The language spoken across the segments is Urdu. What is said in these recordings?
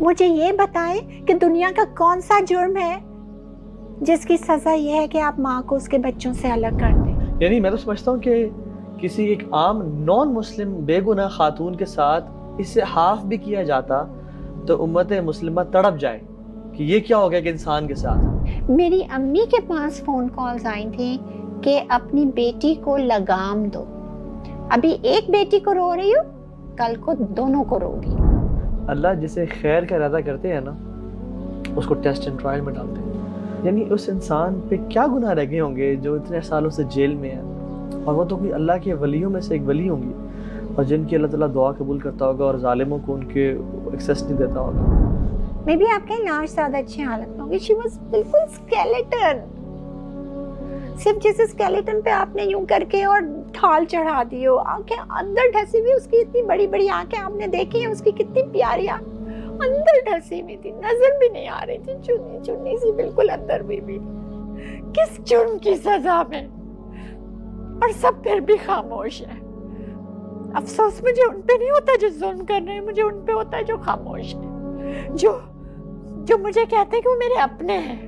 مجھے یہ بتائیں کہ دنیا کا کون سا جرم ہے جس کی سزا یہ ہے کہ آپ ماں کو اس کے بچوں سے الگ کر دیں؟ یعنی میں تو سمجھتا ہوں کہ کسی ایک عام نان مسلم بے گناہ خاتون کے ساتھ اس سے ہاف بھی کیا جاتا تو امت مسلمہ تڑپ جائے کہ یہ کیا ہو گیا کہ انسان کے ساتھ. میری امی کے پاس فون کالز آئی تھیں کہ اپنی بیٹی کو لگام دو. ابھی ایک بیٹی کو رو رہی ہوں, کل کو دونوں کو رو گی. اللہ جسے خیر کا ارادہ کرتے ہیں نا, اس کو ٹیسٹ اینڈ ٹرائل میں ڈالتے ہیں. یعنی اس انسان پہ کیا گناہ رہ گئے ہوں گے جو اتنے سالوں سے جیل میں ہے, اور وہ تو کوئی اللہ کے ولیوں میں سے ایک ولی ہوں گی, اور جن کی اللہ تعالیٰ دعا قبول کرتا ہوگا اور ظالموں کو ان کے ایکسیس نہیں دیتا ہوگا. میں بھی آپ کہیں لاش زیادہ اچھی حالت میں ہوگی. شی واز بالکل اسکیلیٹن. صرف جس اسکیلیٹن پہ آپ نے یوں کر کے اور ڈھال چڑھا دی ہو, آنکھیں اندر ڈھسی ہوئی, اس کی اتنی بڑی بڑی آنکھیں آپ نے دیکھی ہیں, اس کی کتنی پیاری اندر ڈھسی ہوئی تھی, نظر بھی نہیں آ رہی تھی, چنی چنی سی بالکل اندر بھی. کس جرم کی سزا میں, اور سب پھر بھی خاموش ہے. افسوس مجھے ان پہ نہیں ہوتا جو ظلم کر رہے ہیں, مجھے ان پہ ہوتا ہے جو خاموش ہے, جو مجھے کہتے ہیں کہ وہ میرے اپنے ہیں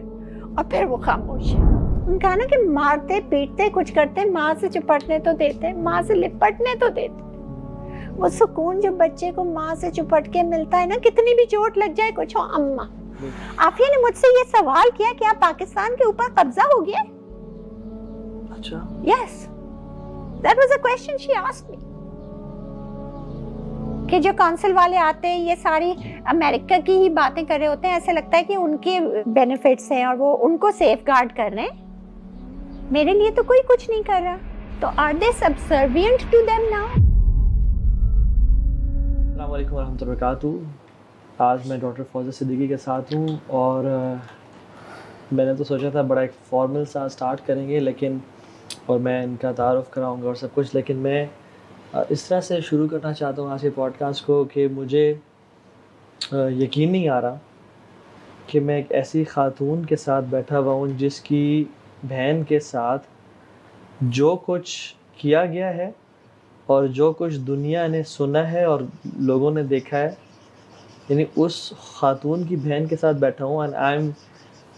اور پھر وہ خاموش ہے. ان کہا نا کہ مارتے پیٹتے کچھ کرتے, ماں سے چپٹنے تو دیتے, ماں سے لپٹنے تو دیتے. وہ سکون جو بچے کو ماں سے چپٹ کے ملتا ہے نا, کتنی بھی چوٹ لگ جائے کچھ ہو. اماں عافیہ نے مجھ سے یہ سوال کیا کہ آپ پاکستان کے اوپر قبضہ ہو گیا. اچھا, yes, that was a question she asked me. کہ جو کونسل والے آتے ہیں یہ ساری امریکہ کی ہی باتیں کر رہے ہوتے ہیں, ایسے لگتا ہے کہ ان کے بینیفٹس ہیں اور وہ ان کو سیف گارڈ کر رہے ہیں. میرے لیے تو کوئی کچھ نہیں کر رہا, تو are they subservient to them now? السلام علیکم ورحمۃ اللہ وبرکاتہ. آج میں ڈاکٹر فوزیہ صدیقی کے ساتھ ہوں, اور میں نے تو سوچا تھا بڑا ایک فارمل سا سٹارٹ کریں گے, لیکن اور میں ان کا تعارف کراؤں گا اور سب کچھ, لیکن میں اس طرح سے شروع کرنا چاہتا ہوں آج کے پوڈ کاسٹ کو کہ مجھے یقین نہیں آ رہا کہ میں ایک ایسی خاتون کے ساتھ بیٹھا ہوا ہوں جس کی بہن کے ساتھ جو کچھ کیا گیا ہے اور جو کچھ دنیا نے سنا ہے اور لوگوں نے دیکھا ہے, یعنی اس خاتون کی بہن کے ساتھ بیٹھا ہوں, and I'm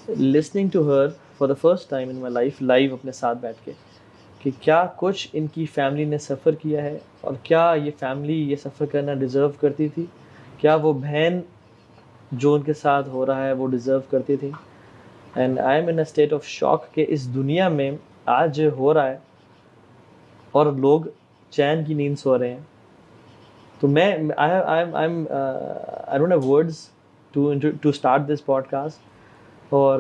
listening to her for the first time in my life, live اپنے ساتھ بیٹھ کے, کہ کیا کچھ ان کی فیملی نے سفر کیا ہے, اور کیا یہ فیملی یہ سفر کرنا ڈیزرو کرتی تھی, کیا وہ بہن جو ان کے ساتھ ہو رہا ہے وہ ڈیزرو کرتی تھی. And I am in a state of shock کہ اس دنیا میں آج ہو رہا ہے اور لوگ چین کی نیند سو رہے ہیں. تو میں I don't have words to start this podcast. اور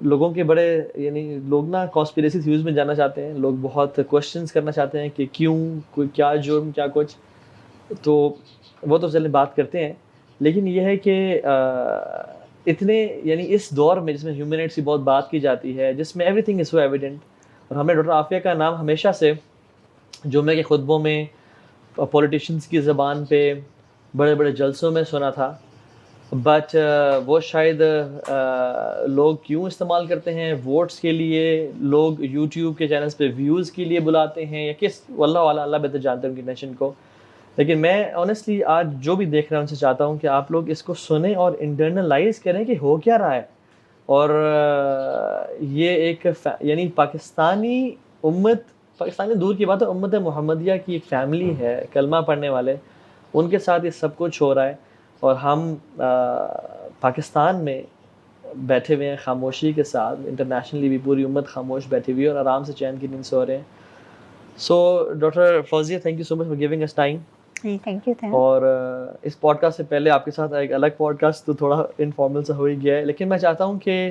لوگوں کے بڑے, یعنی لوگ نا کانسپیریسی تھیوریز میں جانا چاہتے ہیں, لوگ بہت کوشچنس کرنا چاہتے ہیں کہ کیوں, کوئی کیا جرم, کیا کچھ, تو وہ تو چلے بات کرتے ہیں. لیکن یہ ہے کہ اتنے, یعنی اس دور میں جس میں ہیومن رائٹس کی بہت بات کی جاتی ہے, جس میں every thing is so evident, اور ہم نے ڈاکٹر عافیہ کا نام ہمیشہ سے جمعے کے خطبوں میں, پولیٹیشنس کی زبان پہ, بڑے بڑے جلسوں میں سنا تھا, بٹ وہ شاید لوگ کیوں استعمال کرتے ہیں ووٹس کے لیے, لوگ یوٹیوب کے چینلز پہ ویوز کے لیے بلاتے ہیں, یا کس, واللہ والا اللہ بہتر جانتے ہیں ان کی ٹینشن کو. لیکن میں آنیسٹلی آج جو بھی دیکھ رہا ہوں ان سے چاہتا ہوں کہ آپ لوگ اس کو سنیں اور انٹرنلائز کریں کہ ہو کیا رہا ہے. اور یہ ایک یعنی پاکستانی امت, پاکستانی دور کی بات ہے, امت محمدیہ کی ایک فیملی ہے, کلمہ پڑھنے والے, ان کے ساتھ یہ سب کچھ ہو رہا ہے, اور ہم پاکستان میں بیٹھے ہوئے ہیں خاموشی کے ساتھ. انٹرنیشنلی بھی پوری امت خاموش بیٹھی ہوئی ہے اور آرام سے چین کی نیند سو رہے ہیں. So doctor Fauzia, thank you so much for giving اس ٹائم. Thank you. اور اس پوڈ کاسٹ سے پہلے آپ کے ساتھ ایک الگ پوڈ کاسٹ تو تھوڑا انفارمل سا ہو ہی گیا ہے, لیکن میں چاہتا ہوں کہ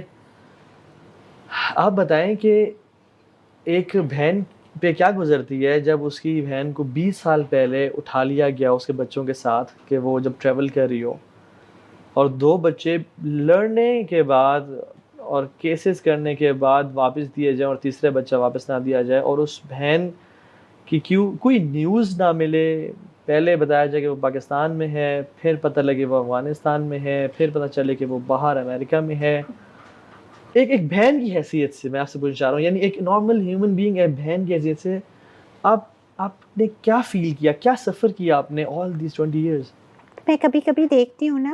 آپ بتائیں کہ ایک بہن پہ کیا گزرتی ہے جب اس کی بہن کو 20 سال پہلے اٹھا لیا گیا اس کے بچوں کے ساتھ, کہ وہ جب ٹریول کر رہی ہو, اور 2 بچے لڑنے کے بعد اور کیسز کرنے کے بعد واپس دیے جائیں, اور تیسرا بچہ واپس نہ دیا جائے, اور اس بہن کی کیوں کوئی نیوز نہ ملے. پہلے بتایا جائے کہ وہ پاکستان میں ہے, پھر پتہ لگے وہ افغانستان میں ہے, پھر پتہ چلے کہ وہ باہر امریکہ میں ہے. ایک بہن کی حیثیت سے میں آپ سے پوچھنا چاہ رہا ہوں, یعنی ایک نارمل ہیومن بینگ ہے, بہن کی حیثیت سے آپ نے کیا فیل کیا, کیا سفر کیا آپ نے all these 20 years؟ میں کبھی کبھی دیکھتی ہوں نا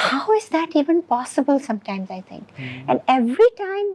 how is that even possible sometimes I think, and every time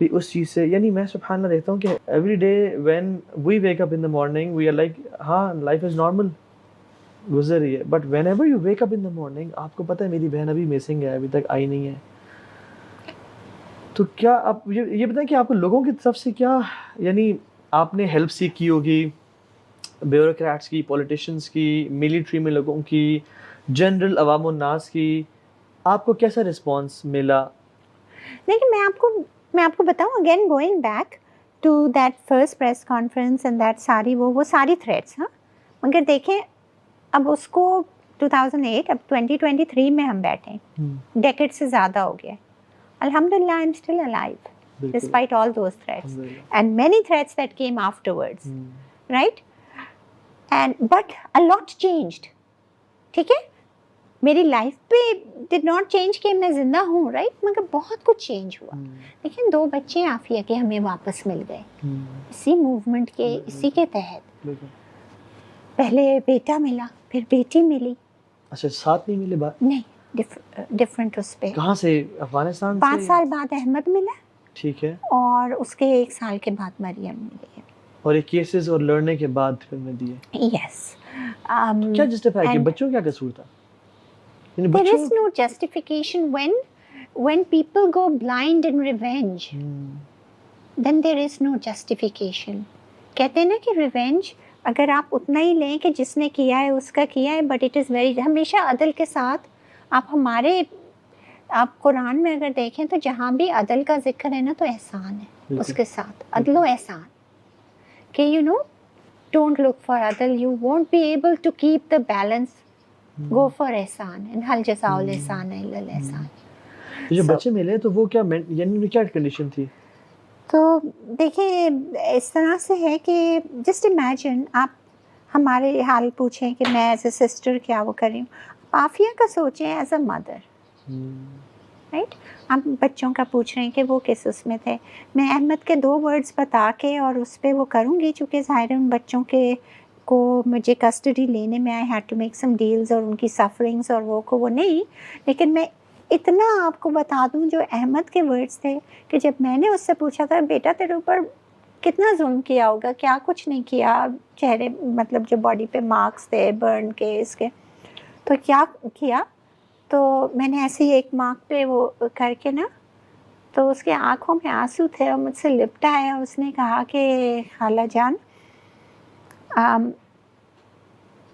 بھی اس چیز سے, یعنی میں سبحان اللہ دیکھتا ہوں کہ every day when we wake up in the morning we are like ہاں لائف از نارمل گزر رہی ہے, but whenever you wake up in the morning, آپ کو پتہ ہے میری بہن ابھی مسنگ ہے, ابھی تک آئی نہیں ہے. تو کیا آپ یہ بتائیں کہ آپ کو لوگوں کی طرف سے کیا, یعنی آپ نے ہیلپ سیکھ کی ہوگی بیوروکریٹس کی, پولیٹیشینس کی, ملٹری میں لوگوں کی, جنرل عوام الناس کی, آپ کو کیسا رسپانس ملا؟ لیکن میں آپ کو بتاؤں again going back to that first press conference and that ساری وہ ساری تھریٹس, ہاں مگر دیکھیں اب اس کو 2008 اب 2023 میں ہم بیٹھے, ڈیکیڈ سے زیادہ ہو گیا. الحمدللہ I am still alive despite all those threats and many threats that came afterwards, right, and but a lot changed. ٹھیک ہے, میری لائف پہ ڈڈ ناٹ چینج کہ میں زندہ ہوں, رائٹ, مگر بہت کچھ چینج ہوا. لیکن 2 بچے عافیہ کے ہمیں واپس مل گئے اسی موومنٹ کے, اسی کے تحت. پہلے بیٹا ملا, پھر بیٹی ملی. اچھا ساتھ نہیں ملے بات؟ نہیں, ڈفرنٹ اس پہ. کہاں سے؟ افغانستان سے؟ 5 سال بعد احمد ملا, ٹھیک ہے, اور اس کے 1 سال کے بعد مریم ملی. اور یہ کیسز اور لڑنے کے بعد پھر میں دیے. یس. کیا جسٹیفائی کہ بچوں کیا قصور تھا؟ There is no justification when people go blind in revenge. Then there is no justification. کہتے ہیں نا کہ ریونج اگر آپ اتنا ہی لیں کہ جس نے کیا ہے اس کا کیا ہے, بٹ اٹ از ویری, ہمیشہ عدل کے ساتھ. آپ قرآن میں اگر دیکھیں تو جہاں بھی عدل کا ذکر ہے نا تو احسان ہے اس کے ساتھ, عدل و احسان, کہ you know don't look for عدل, you won't be able to keep the balance, go for احسان, اینڈ حل جزاء الاحسان الا الاحسان. جو بچے ملے تو وہ کیا, یعنی کیا کنڈیشن تھی؟ تو دیکھیں اس طرح سے ہے کہ جسٹ امیجن آپ ہمارے حال پوچھیں کہ میں ایز اے سسٹر کیا وہ کر رہی ہوں, عافیہ کا سوچیں ایز اے مدر, رائٹ. آپ بچوں کا پوچھ رہے ہیں کہ وہ کس اس میں تھے. میں احمد کے 2 ورڈز بتا کے اور اس پہ وہ کروں گی, چونکہ ظاہر ان بچوں کے کو مجھے کسٹڈی لینے میں I had to make some deals, اور ان کی سفرنگس اور وہ نہیں. لیکن میں اتنا آپ کو بتا دوں جو احمد کے ورڈز تھے کہ جب میں نے اس سے پوچھا تھا بیٹا تیرے اوپر کتنا ظلم کیا ہوگا, کیا کچھ نہیں کیا, چہرے مطلب جو باڈی پہ مارکس تھے برن کے اس کے, تو کیا کیا. تو میں نے ایسے ہی ایک مارک پہ وہ کر کے نا, تو اس کے آنکھوں میں آنسو تھے اور مجھ سے لپٹا ہے. اس نے کہا کہ خالہ جان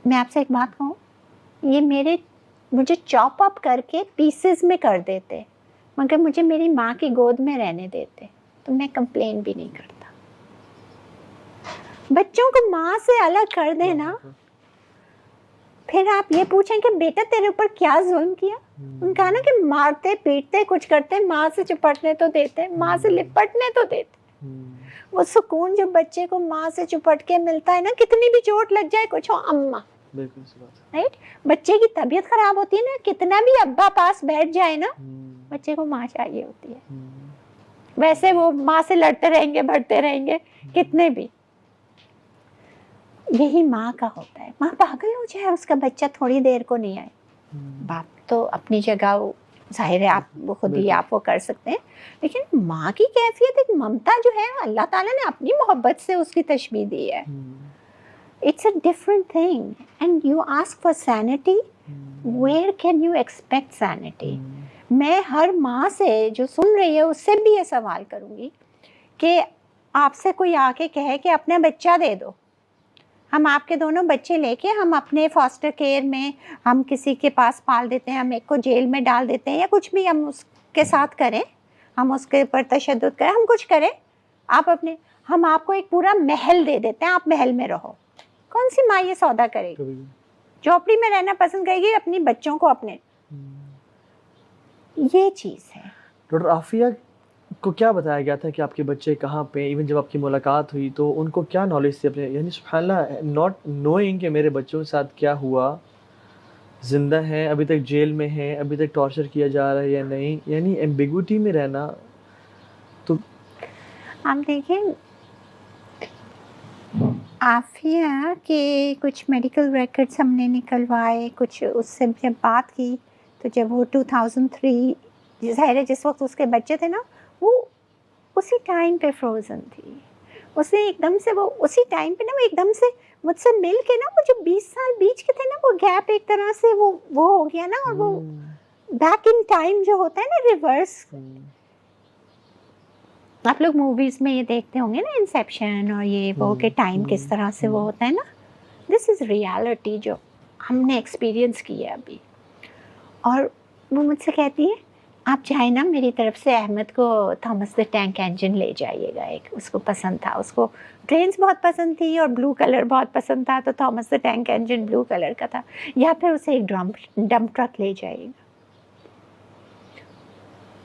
میں آپ سے ایک بات کہوں, یہ مجھے چاپ اپ کر کے پیسز میں کر دیتے مگر مجھے میری ماں کی گود میں رہنے دیتے تو میں کمپلین بھی نہیں کرتا. بچوں کو ماں سے الگ کر دینا, پھر آپ یہ پوچھیں کہ بیٹا تیرے اوپر کیا ظلم کیا. ان کا نا کہ مارتے پیٹتے کچھ کرتے, ماں سے چپٹنے تو دیتے, ماں سے لپٹنے تو دیتے. وہ سکون جو بچے کو ماں سے چپٹ کے ملتا ہے نا, کتنی بھی چوٹ لگ جائے کچھ ہو اماں, رائٹ. بچے کی طبیعت خراب ہوتی ہے نا, کتنا بھی ابا پاس بیٹھ جائے نا, بچے کو ماں چاہیے ہوتی ہے. ویسے وہ ماں سے لڑتے رہیں گے, بڑھتے رہیں گے کتنے بھی, یہی ماں کا ہوتا ہے. ماں پاگل ہو جائے اس کا بچہ تھوڑی دیر کو نہیں آئے. باپ تو اپنی جگہ ظاہر ہے آپ خود ہی آپ وہ کر سکتے ہیں, لیکن ماں کی کیفیت ایک ممتا جو ہے اللہ تعالیٰ نے اپنی محبت سے اس کی تشبیہ دی ہے. It's a different thing and you ask for sanity, where can you expect sanity? میں ہر ماں سے جو سن رہی ہے اس سے بھی یہ سوال کروں گی کہ آپ سے کوئی آ کے کہے کہ اپنا بچہ دے دو, ہم آپ کے دونوں بچے لے کے ہم اپنے فاسٹر کیئر میں ہم کسی کے پاس پال دیتے ہیں, ہم ایک کو جیل میں ڈال دیتے ہیں یا کچھ بھی ہم اس کے ساتھ کریں, ہم اس کے اوپر تشدد کریں, ہم کچھ کریں, ہم آپ کو ایک پورا محل دے دیتے ہیں, آپ محل میں رہو. کون سی ماں یہ سودا کرے گی؟ جھوپڑی میں رہنا پسند کرے گی اپنی بچوں کو اپنے. یہ چیز ہے. ڈاکٹر عافیہ کو کیا بتایا گیا تھا کہ آپ کے بچے کہاں پہ, ایون جب آپ کی ملاقات ہوئی تو ان کو کیا نالج تھی اپنے, یعنی سبحان اللہ ناٹ نوئنگ کہ میرے بچوں کے ساتھ کیا ہوا, زندہ ہیں ابھی تک, جیل میں ہیں ابھی تک, ٹارچر کیا جا رہا ہے یا نہیں, یعنی ایمبیگوٹی میں رہنا. تو آپ دیکھیں عافیہ کے کچھ میڈیکل ریکارڈس ہم نے نکلوائے, کچھ اس سے جب بات کی تو جب وہ 2003 ظاہر ہے جس وقت اس کے بچے تھے نا, وہ اسی ٹائم پہ فروزن تھی. اسے ایک دم سے وہ اسی ٹائم پہ نا وہ ایک دم سے مجھ سے مل کے نا وہ جو 20 سال بیچ کے تھے نا وہ گیپ ایک طرح سے وہ ہو گیا نا, اور وہ بیک ان ٹائم جو ہوتا ہے نا ریورس. آپ لوگ موویز میں یہ دیکھتے ہوں گے نا انسیپشن اور یہ وہ کہ ٹائم کس طرح سے وہ ہوتا ہے نا. دس از ریالٹی جو ہم نے ایکسپیرئنس کی ہے ابھی. اور وہ مجھ سے کہتی ہے آپ چاہیں نا میری طرف سے احمد کو تھامس دا ٹینک انجن لے جائیے گا. ایک اس کو پسند تھا, اس کو ٹرینس بہت پسند تھی اور بلو کلر بہت پسند تھا, تو Thomas the tank engine blue colour کا تھا. یا پھر اسے ایک ڈمپ ٹرک لے جائیے گا.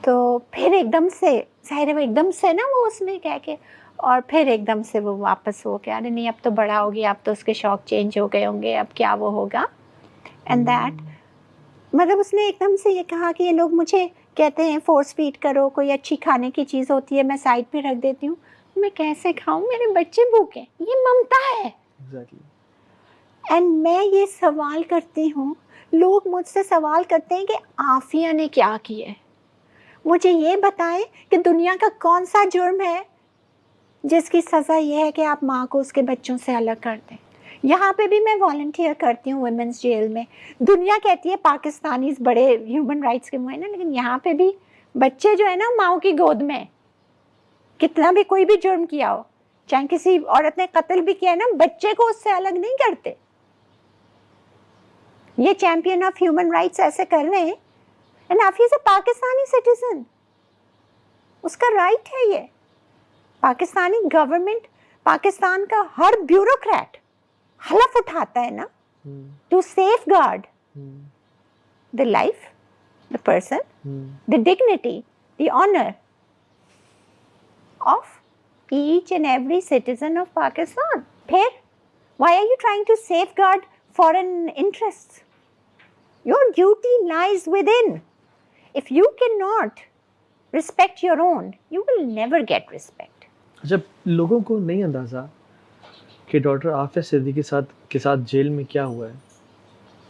تو پھر ایک دم سے ظاہر ہے وہ ایک دم سے نا وہ اس نے کہہ کے, اور پھر ایک دم سے وہ واپس ہو کے ارے نہیں اب تو بڑا ہو گیا, اب تو اس کے شوق چینج ہو گئے ہوں گے, اب کیا وہ ہوگا. اینڈ دیٹ مطلب اس نے ایک دم سے یہ کہا کہ یہ لوگ مجھے کہتے ہیں فورس فیڈ کرو, کوئی اچھی کھانے کی چیز ہوتی ہے میں سائڈ پہ رکھ دیتی ہوں, میں کیسے کھاؤں, میرے بچے بھوکے. یہ ممتا ہے. اینڈ میں یہ سوال کرتی ہوں, لوگ مجھ سے سوال کرتے ہیں کہ عافیہ نے کیا کیا ہے. مجھے یہ بتائیں کہ دنیا کا کون سا جرم ہے جس کی سزا یہ ہے کہ آپ ماں کو اس کے بچوں سے الگ کر دیں. یہاں پہ بھی میں والنٹیئر کرتی ہوں ویمنس جیل میں. دنیا کہتی ہے پاکستانیز بڑے ہیومن رائٹس کے ہوئے نا, لیکن یہاں پہ بھی بچے جو ہے نا ماؤں کی گود میں, کتنا بھی کوئی بھی جرم کیا ہو, چاہے کسی عورت نے قتل بھی کیا ہے نا, بچے کو اس سے الگ نہیں کرتے. یہ چیمپئن آف ہیومن رائٹس ایسے کر رہے ہیں. And Aafia is a Pakistani citizen, اس کا رائٹ ہے یہ. پاکستانی گورنمنٹ, پاکستان کا ہر بیوروکریٹ حلف اٹھاتا ہے نا to safeguard the life, the person, the dignity, the honor of each and every citizen of Pakistan. Phir, why are you trying to safeguard foreign interests? Your duty lies within. If you cannot respect your own, you will never get respect. جب لوگوں کو نہیں اندازہ کہ ڈاکٹر عافیہ صدیقی کے ساتھ جیل میں کیا ہوا ہے,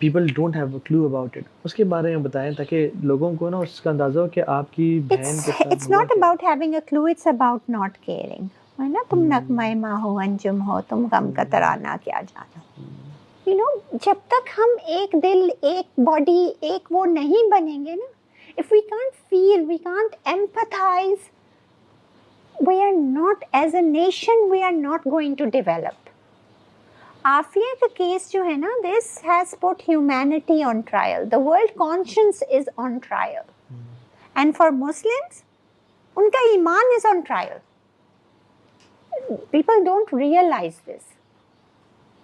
people don't have a clue about it, اس کے بارے میں بتائیں تاکہ لوگوں کو نا اس کا اندازہ ہو کہ آپ کی بہن کے ساتھ. It's not about having a clue, it's about not caring. ہے نا, تم نغمہ ماں ہو انجم ہو, تم غم کا ترانہ کیا جانو. You know, جب تک ہم ایک دل, ایک باڈی, ایک وہ نہیں بنیں گے نا, if we can't feel, we can't empathize, we are not, as a nation, we are not going to develop. Aafia کا کیس جو ہے نا, this has put humanity on trial. The world conscience is on trial. And for Muslims, ان کا ایمان is on trial. People don't realize this.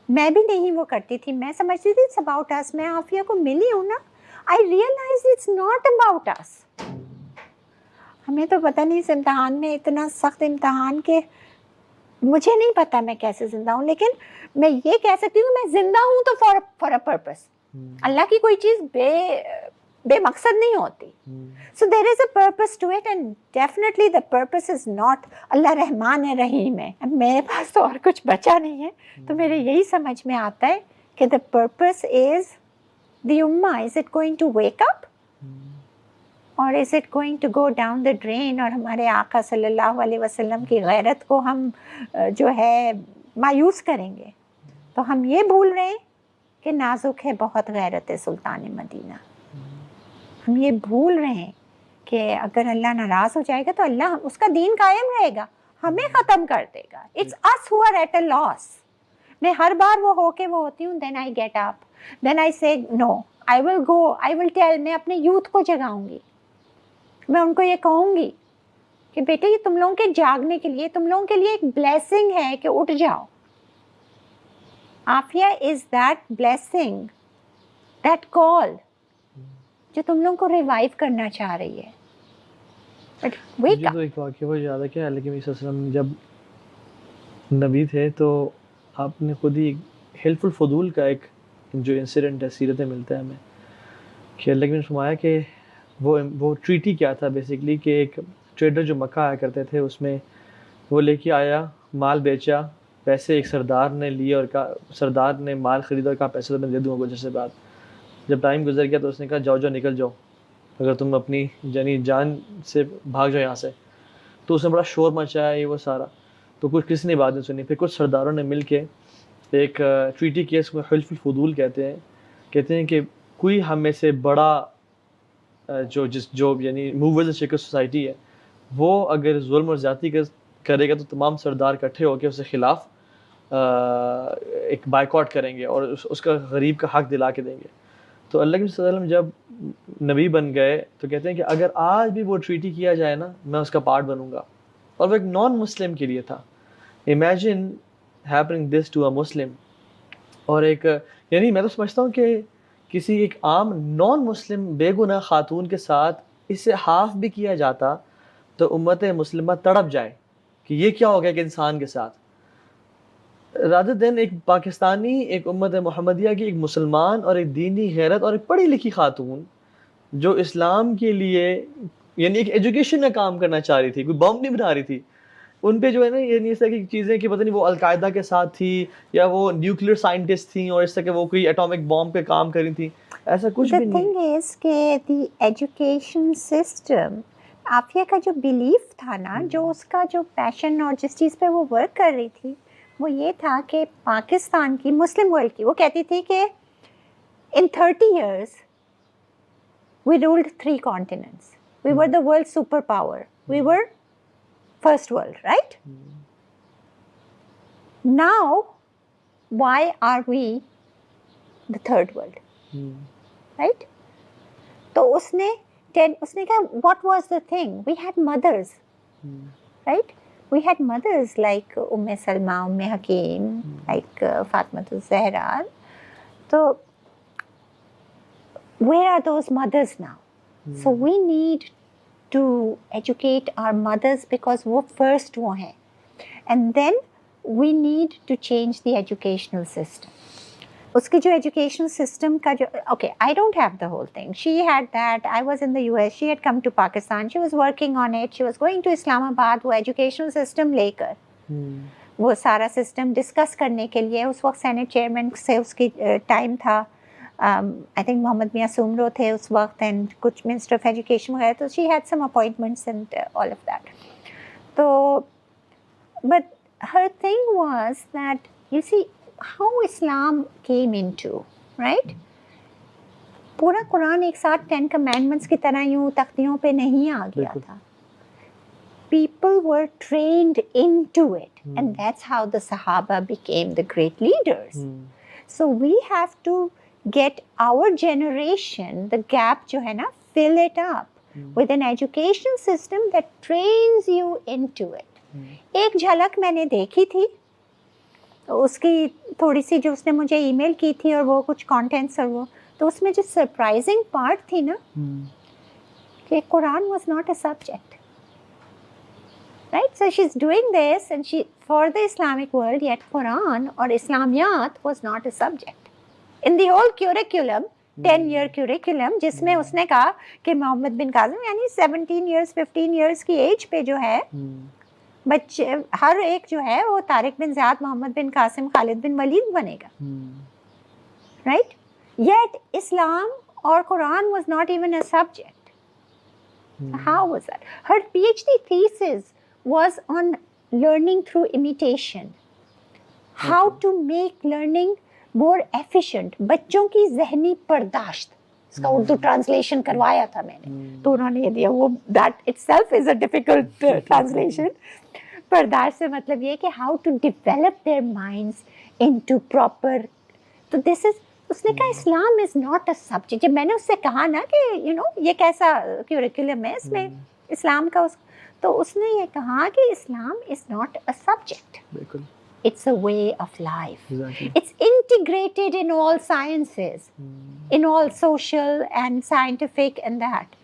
میں بھی نہیں وہ کرتی تھی, میں سمجھتی تھی it's about us. میں عافیہ کو ملی ہوں نا, I realized it's not about us. ہمیں تو پتہ نہیں اس امتحان میں, اتنا سخت امتحان کہ مجھے نہیں پتا میں کیسے زندہ ہوں, لیکن میں یہ کہہ سکتی ہوں میں زندہ ہوں تو فار اے پرپس. اللہ کی کوئی چیز بے مقصد نہیں ہوتی. So there is a purpose to it, and definitely the purpose is not اللہ رحمان ہے رحیم ہے. اب میرے پاس تو اور کچھ بچا نہیں ہے, تو میرے یہی سمجھ میں آتا ہے کہ دا پرپس از دی امہ. Is it going to wake up اور is it going to go down the drain, اور ہمارے آقا صلی اللہ علیہ وسلم کی غیرت کو ہم جو ہے مایوس کریں گے. تو ہم یہ بھول رہے ہیں کہ نازک ہے بہت غیرت سلطان مدینہ. ہم یہ بھول رہے ہیں کہ اگر اللہ ناراض ہو جائے گا تو اللہ اس کا دین قائم رہے گا, ہمیں ختم کر دے گا. It's us who are at a loss. میں ہر بار وہ ہو کے وہ ہوتی ہوں, then I get up, then I say no, I will go, I will tell. میں اپنے یوتھ کو جگاؤں گی, میں ان کو یہ کہوں گی کہ بیٹے یہ تم لوگوں کے جاگنے کے لیے, تم لوگوں کے لیے ایک بلیسنگ ہے کہ اٹھ جاؤ. Aafia is that blessing, that call جو تم لوگوں کو ریوائیو کرنا چاہ رہی ہے. مجھے تو ایک واقعہ وہ یاد ہے کہ اللہ کے نبی صلی اللہ علیہ وسلم جب نبی تھے تو آپ نے خود ہی حلف الفضول کا ایک جو انسیڈنٹ ہے سیرت میں ملتا ہے ہمیں, کہ اللہ کے نبی نے فرمایا کہ وہ ٹریٹی کیا تھا بیسیکلی, کہ ایک ٹریڈر جو مکہ آیا کرتے تھے اس میں وہ لے کے آیا, مال بیچا, پیسے ایک سردار نے لیے اور کہا, سردار نے مال خریدا اور کہا پیسے تو میں دے دوں گا کچھ عرصے بعد. جب ٹائم گزر گیا تو اس نے کہا جاؤ نکل جاؤ, اگر تم اپنی جان سے بھاگ جاؤ یہاں سے. تو اس نے بڑا شور مچایا یہ وہ سارا, تو کچھ کسی نے بات نہیں سنی. پھر کچھ سرداروں نے مل کے ایک ٹریٹی کیس میں حلف الفضول کہتے ہیں کہ کوئی ہم میں سے بڑا جو یعنی موورز اینڈ شیکرز سوسائٹی ہے وہ اگر ظلم اور زیادتی کرے گا تو تمام سردار اکٹھے ہو کے اس کے خلاف ایک بائیکاٹ کریں گے اور اس کا غریب کا حق دلا کے دیں گے. تو اللہ کے صلی اللہ علیہ وسلم جب نبی بن گئے تو کہتے ہیں کہ اگر آج بھی وہ ٹریٹی کیا جائے نا میں اس کا پارٹ بنوں گا. اور وہ ایک نان مسلم کے لیے تھا. امیجن ہیپننگ دس ٹو اے مسلم. اور ایک یعنی میں تو سمجھتا ہوں کہ کسی ایک عام نان مسلم بے گناہ خاتون کے ساتھ اس سے ہاف بھی کیا جاتا تو امت مسلمہ تڑپ جائے کہ یہ کیا ہو گیا کہ انسان کے ساتھ. رادر دین ایک پاکستانی, ایک امت محمدیہ کی ایک مسلمان اور ایک دینی غیرت اور ایک پڑھی لکھی خاتون جو اسلام کے لیے یعنی ایک ایجوکیشن کا کام کرنا چاہ رہی تھی, کوئی بم نہیں بنا رہی تھی, ان پہ جو ہے نا یہ اس طرح کی چیزیں کہ پتہ نہیں وہ القاعدہ کے ساتھ تھی یا وہ نیوکلیئر سائنٹسٹ تھیں اور اس طرح کہ وہ کوئی ایٹامک بام پہ کام کر رہی تھیں, ایسا کچھ بھی نہیں. The thing is کہ دی ایجوکیشن سسٹم, عافیہ کا جو بیلیف تھا نا, جو اس کا جو پیشن اور جس چیز پہ وہ ورک کر رہی تھی وہ یہ تھا کہ پاکستان کی مسلم ورلڈ کی, وہ کہتی تھی کہ in 30 years we ruled 3 continents, we were the world superpower, we were first world, right? Now why are we the third world, right? تو اس نے کہا what was the thing, we had mothers, right? We had mothers like Salma, Hakim, like Fatima Zahra. So where are those mothers now? So we need to educate our mothers because وہ first وہ ہیں. And then we need to change the educational system. اس کی جو ایجوکیشن سسٹم کا جو okay I don't have the whole thing, she had that, I was in the US, she had come to Pakistan, she was working on it, she was going to Islamabad. وہ ایجوکیشنل سسٹم لے کر وہ سارا سسٹم ڈسکس کرنے کے لیے, اس وقت سینٹ چیئرمین سے اس کی ٹائم تھا, آئی تھنک محمد میاں سومرو تھے اس وقت, اینڈ کچھ منسٹر آف ایجوکیشن وغیرہ, تو she had some appointments and all of that. تو but her thing was that you see how Islam came into, right? پورا قرآن ایک ساتھ 10 commandments کی طرح یوں تختیوں پہ نہیں آ گیا تھا. People were trained into it, and that's how the Sahaba became the great leaders. So we have to get our generation, the gap جو ہے نا, fill it up with an education system that trains you into it. ایک جھلک میں نے دیکھی تھی اس کی تھوڑی سی, جو اس نے مجھے ای میل کی تھی اور وہ کچھ کانٹینٹس اور وہ, تو اس میں جو سرپرائزنگ پارٹ تھی نا کہ قرآن was not a subject, right? So she is doing this and she for the Islamic world, yet قرآن اور اسلامیات was not a subject in the whole curriculum, 10-year curriculum, جس میں اس نے کہا کہ محمد بن قاسم یعنی 17 years 15 years کی ایج پہ جو ہے بچے ہر ایک جو ہے وہ طارق بن زیاد, محمد بن قاسم, خالد بن ولید بنے گا, رائٹ؟ یٹ اسلام اور قرآن was not even a subject. How was that? Her PhD thesis was on learning through imitation, how to make learning more efficient. بچوں کی ذہنی پرداشت, اس کا اردو ٹرانسلیشن کروایا تھا میں نے, تو انہوں نے یہ دیا, وہ that itself is a difficult translation. پرداشت سے مطلب یہ کہ how to develop their minds into proper. تو this is, اس نے کہا اسلام از ناٹ اے سبجیکٹ. جب میں نے اس سے کہا نا کہ یو نو یہ کیسا کیوریکولم ہے اس میں اسلام کا, تو اس نے یہ کہا کہ اسلام is not a subject, it's a way of life. Exactly. It's integrated in all sciences, in all social and scientific and that.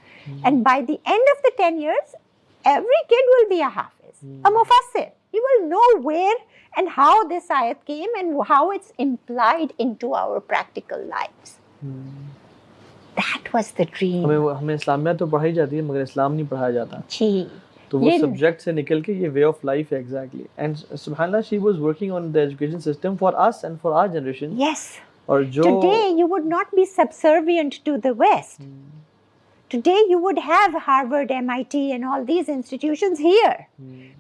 And by the end of the 10 years, every kid will be a hafiz, a mufassir. You will know where and how this ayat came and how it's implied into our practical lives. That was the dream. ہمیں اسلامیات تو پڑھائی جاتی ہے مگر اسلام نہیں پڑھایا جاتا. جی. تو وہ سبجیکٹ سے نکل کے یہ وے آف لائف ہے. ایگزیکٹلی. اینڈ سبحان اللہ she was working on the education system for us and for our generation. Yes. اور جو today you would not be subservient to the west. Today you would have Harvard, MIT and all these institutions here.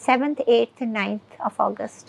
7th 8th 9th of August,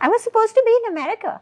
I was supposed to be in America.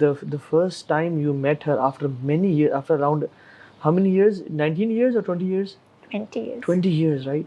the first time you met her after many years, after around how many years, 19 years or 20 years? 20 years. 20 years, right?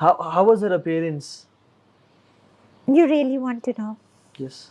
how was her appearance? You really want to know? Yes.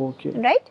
Okay. right?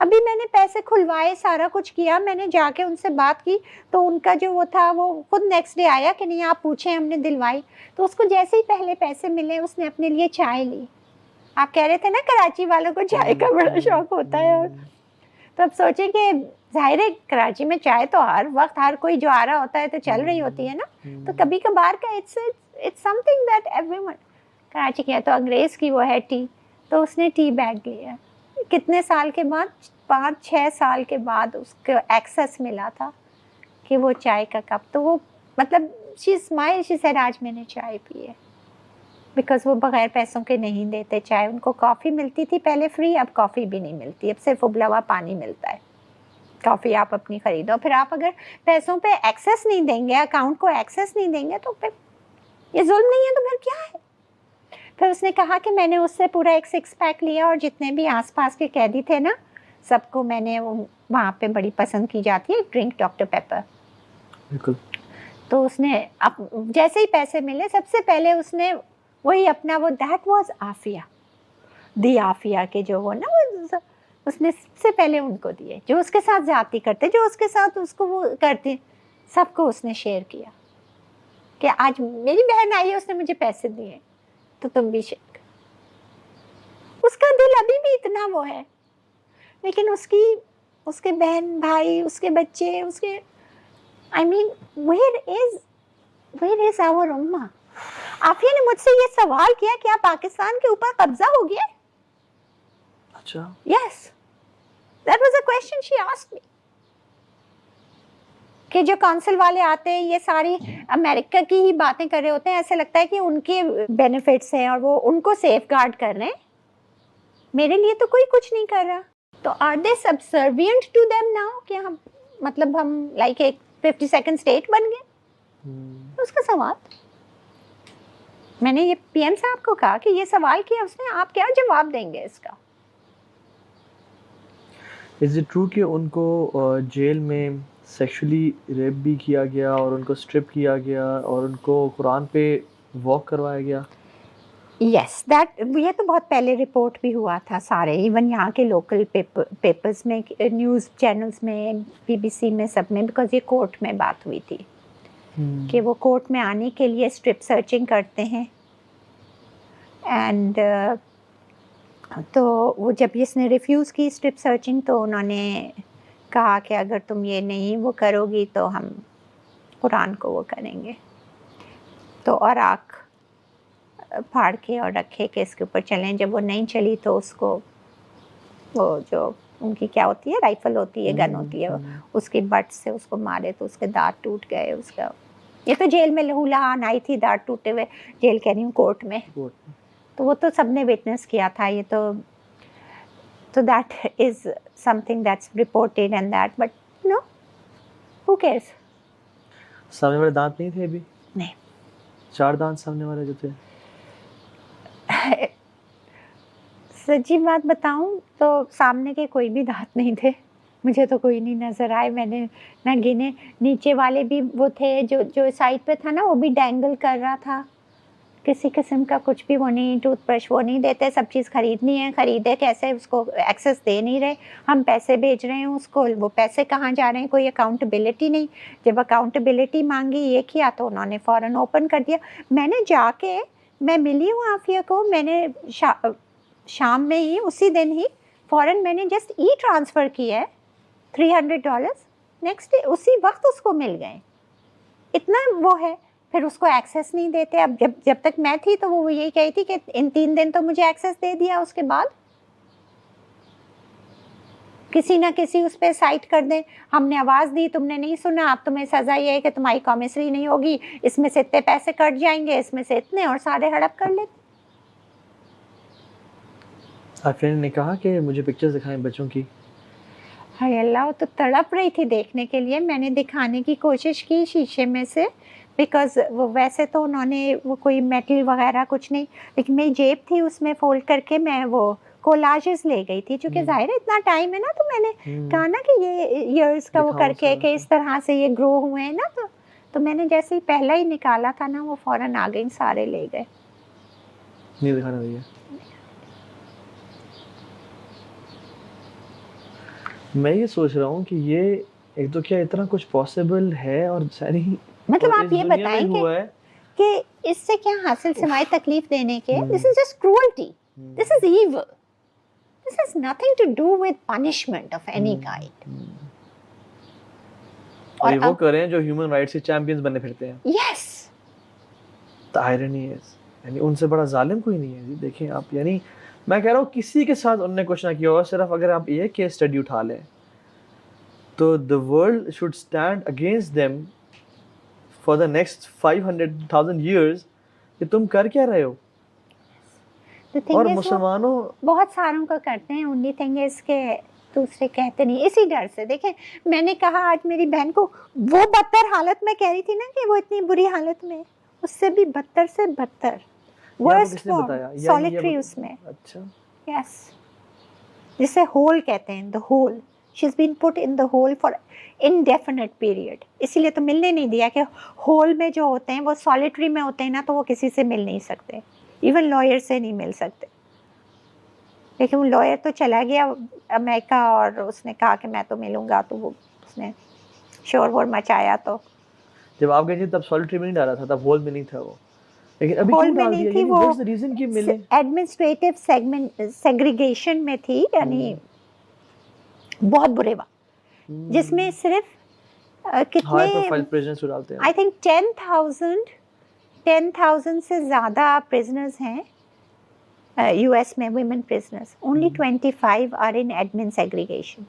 ابھی میں نے پیسے کھلوائے, سارا کچھ کیا, میں نے جا کے ان سے بات کی تو ان کا جو وہ تھا وہ خود نیکسٹ ڈے آیا کہ نہیں آپ پوچھیں, ہم نے دلوائی. تو اس کو جیسے ہی پہلے پیسے ملے اس نے اپنے لیے چائے لی. آپ کہہ رہے تھے نا کراچی والوں کو چائے کا بڑا شوق ہوتا ہے, اور تو اب سوچیں کہ ظاہر ہے کراچی میں چائے تو ہر وقت ہر کوئی جو آ رہا ہوتا ہے تو چل رہی ہوتی ہے نا, تو کبھی کبھار کا it's something that everyone. Karachi کی ہے تو انگریز کی وہ ہے ٹی, تو اس نے ٹی بیگ لیا. کتنے سال کے بعد, 5-6 سال کے بعد اس کو ایکسیس ملا تھا کہ وہ چائے کا کپ, تو وہ مطلب شی اسمائل, شی سیڈ آج میں نے چائے پی ہے. بیکاز وہ بغیر پیسوں کے نہیں دیتے چائے. ان کو کافی ملتی تھی پہلے فری, اب کافی بھی نہیں ملتی, اب صرف ابلا ہوا پانی ملتا ہے. کافی آپ اپنی خریدو, پھر آپ اگر پیسوں پہ ایکسیس نہیں دیں گے, اکاؤنٹ کو ایکسیس نہیں دیں گے تو پھر یہ ظلم نہیں ہے تو پھر کیا ہے. پھر اس نے کہا کہ میں نے اس سے پورا ایک 6 پیک لیا, اور جتنے بھی آس پاس کے قیدی تھے نا سب کو میں نے, وہاں پہ بڑی پسند کی جاتی ہے ڈرنک ڈاکٹر پیپر. بالکل. تو اس نے اب جیسے ہی پیسے ملے سب سے پہلے اس نے وہی اپنا وہ دیٹ واز عافیہ, دی عافیہ کے جو وہ نا وہ اس نے سب سے پہلے ان کو دیے, جو اس کے ساتھ زیادتی کرتے, جو اس کے ساتھ اس کو وہ کرتے, سب کو اس نے شیئر کیا کہ آج میری بہن آئی ہے اس نے مجھے پیسے دیے تو تم بھی شیئر کرو. اس کا دل ابھی بھی اتنا وہ ہے, لیکن اس کے بہن بھائی, اس کے بچے, اس کے I mean where is our امہ. عافیہ نے مجھ سے یہ سوال کیا کہ آپ پاکستان کے اوپر قبضہ ہو گیا. اچھا, yes, that was a question she asked me. کہ جو کونسل والے آتے ہیں یہ ساری امریکہ کی ہی باتیں کر رہے ہوتے ہیں, ایسے لگتا ہے کہ ان کے بینیفٹس ہیں اور وہ ان کو سیف گارڈ کر رہے ہیں, میرے لیے تو کوئی کچھ نہیں کر رہا. تو are they subservient to them now کہ ہم مطلب ہم لائک ایک 52nd اسٹیٹ بن گئے. اس کا سوال میں نے یہ پی ایم صاحب کو کہا کہ یہ سوال کیا اس نے, آپ کیا جواب دیں گے اس کا. Is it true کہ ان کو جیل میں سیکشولی ریپ بھی کیا گیا اور ان کو اسٹرپ کیا گیا اور ان کو قرآن پہ واک کروایا گیا؟ یس, دیٹ یہ تو بہت پہلے رپورٹ بھی ہوا تھا سارے, ایون یہاں کے لوکل پیپرز میں, نیوز چینلز میں, BBC میں, سب میں, بیکاز یہ کورٹ میں بات ہوئی تھی کہ وہ کورٹ میں آنے کے لیے اسٹرپ سرچنگ کرتے ہیں. اینڈ تو وہ جب اس نے ریفیوز کی اسٹرپ سرچنگ تو انہوں نے کہا کہ اگر تم یہ نہیں وہ کرو گی تو ہم قرآن کو وہ کریں گے. تو اور آنکھ پھاڑ کے اور رکھے کہ اس کے اوپر چلیں. جب وہ نہیں چلی تو اس کو وہ جو ان کی کیا ہوتی ہے, رائفل ہوتی ہے, گن ہوتی ہے, اس کی بٹ سے اس کو مارے تو اس کے دانت ٹوٹ گئے. اس کا یہ تو جیل میں لہو لہان آئی تھی دانت ٹوٹے ہوئے, جیل کہہ رہی ہوں کورٹ میں, تو وہ تو سب نے وٹنس کیا تھا. یہ تو that is some thing that's reported and that, but no who cares. سامنے والے دانت نہیں تھے ابھی؟ نہیں, 4 دانت سامنے والے جو تھے. سچی بات بتاؤں تو سامنے کے کوئی بھی دانت نہیں تھے, مجھے تو کوئی نہیں نظر آئے. میں نے نہ گنے, نیچے والے بھی وہ تھے جو سائڈ پہ تھا نا وہ بھی ڈینگل کر رہا تھا. کسی قسم کا کچھ بھی وہ نہیں, ٹوتھ برش وہ نہیں دیتے, سب چیز خریدنی ہے, خریدے کیسے, اس کو ایکسیس دے نہیں رہے, ہم پیسے بھیج رہے ہیں اس کو, وہ پیسے کہاں جا رہے ہیں, کوئی اکاؤنٹیبلٹی نہیں. جب اکاؤنٹیبلٹی مانگی یہ کیا تو انہوں نے فوراً اوپن کر دیا. میں نے جا کے میں ملی ہوں عافیہ کو, میں نے شام میں ہی اسی دن ہی فوراً میں نے جسٹ ٹرانسفر کیا ہے $300, نیکسٹ ڈے اسی وقت اس کو مل گئے. اتنا وہ ہے. پھر اس کو ایکسیس نہیں دیتے. اب جب تک میں تھی تو وہ یہی کہی تھی کہ ان 3 دن تو مجھے ایکسیس دے دیا, اس کے بعد کسی نہ کسی اس پہ سائٹ کر دیں, ہم نے آواز دی تم نے نہیں سنا, اب تمہیں سزا یہ ہے کہ تمہاری کامسری نہیں ہوگی, اس میں سے اتنے پیسے کٹ جائیں گے, اس میں سے اتنے, اور سارے ہڑپ کر لیتے. عافیہ نے کہا کہ مجھے پکچرز دکھائیں بچوں کی. ہائے اللہ, وہ تو تڑپ رہی تھی دیکھنے کے لیے. میں نے دکھانے کی کوشش کی شیشے میں سے, بیکاز وہ ویسے تو انہوں نے وہ کوئی میٹل وغیرہ کچھ نہیں, لیکن میری جیب تھی اس میں فولڈ کر کے میں وہ کولاجز لے گئی تھی, چونکہ ظاہر ہے اتنا ٹائم ہے نا, تو میں نے کہا نا کہ یہ ایئرس کا وہ کر کے کہ اس طرح سے یہ گرو ہوئے ہیں نا, تو میں نے جیسے ہی پہلا ہی نکالا تھا نا وہ فوراً آ گئی, سارے لے گئے. نہیں دکھانا بھیا. میں یہ سوچ رہا ہوں کہ یہ ایک تو کیا اتنا کچھ پاسبل ہے اور ساری مطلب آپ یہ بتائیں ہوا ہے کہ اس سے کیا حاصل سمائی تکلیف دینے کے, this is just cruelty, this is evil, this has nothing to do with punishment of any kind. اور وہ کریں جو ہیومن رائٹس کے چیمپئنز بنے پھرتے ہیں. Yes. The irony is, یعنی ان سے بڑا ظالم کوئی نہیں ہے جی. دیکھیں آپ, یعنی میں کہہ رہا ہوں کسی کے ساتھ انہوں نے کچھ نہ کیا ہوگا. صرف اگر آپ یہ کیس اسٹڈی اٹھا لیں تو the world should stand against them for the next 500,000 years کہ تم کر کیا رہے ہو. اور مسلمانوں بہت ساروں کا کرتے ہیں. only thing is کہ دوسرے کہتے نہیں, اسی ڈر سے. دیکھیں میں نے کہا آج میری بہن کو وہ بدتر حالت میں کہہ رہی تھی نا کہ وہ اتنی بری حالت میں, اس سے بھی بدتر سے بدتر ورسٹ فارم سولیٹری اس میں. اچھا یس, جسے ہول کہتے ہیں, the hole. She has been put in the hole for indefinite period. اسی لیے تو ملنے نہیں دیا کہ ہول میں جو ہوتے ہیں وہ سولیٹری میں ہوتے ہیں نا, تو وہ کسی سے مل نہیں سکتے, ایون لائر سے نہیں مل سکتے. لیکن وہ لائر تو چلا گیا امریکہ اور اس نے کہا کہ میں تو ملوں گا, تو وہ اس نے شور وور مچایا. تو جب آپ گئے تب سولیٹری میں نہیں ڈالا تھا, تب ہول میں نہیں تھا وہ, لیکن ابھی ہول کیوں میں ڈال نہیں دیا؟ تھی, یعنی وہ what's the reason کہ ملے؟ ایڈمنسٹریٹو سیگریگیشن میں تھی, یعنی بہت برے وقت, جس میں صرف کتنے آئی تھنک 10,000 سے زیادہ پرزنرز ہیں یو ایس میں, women prisoners. Only 25 are in admin segregation.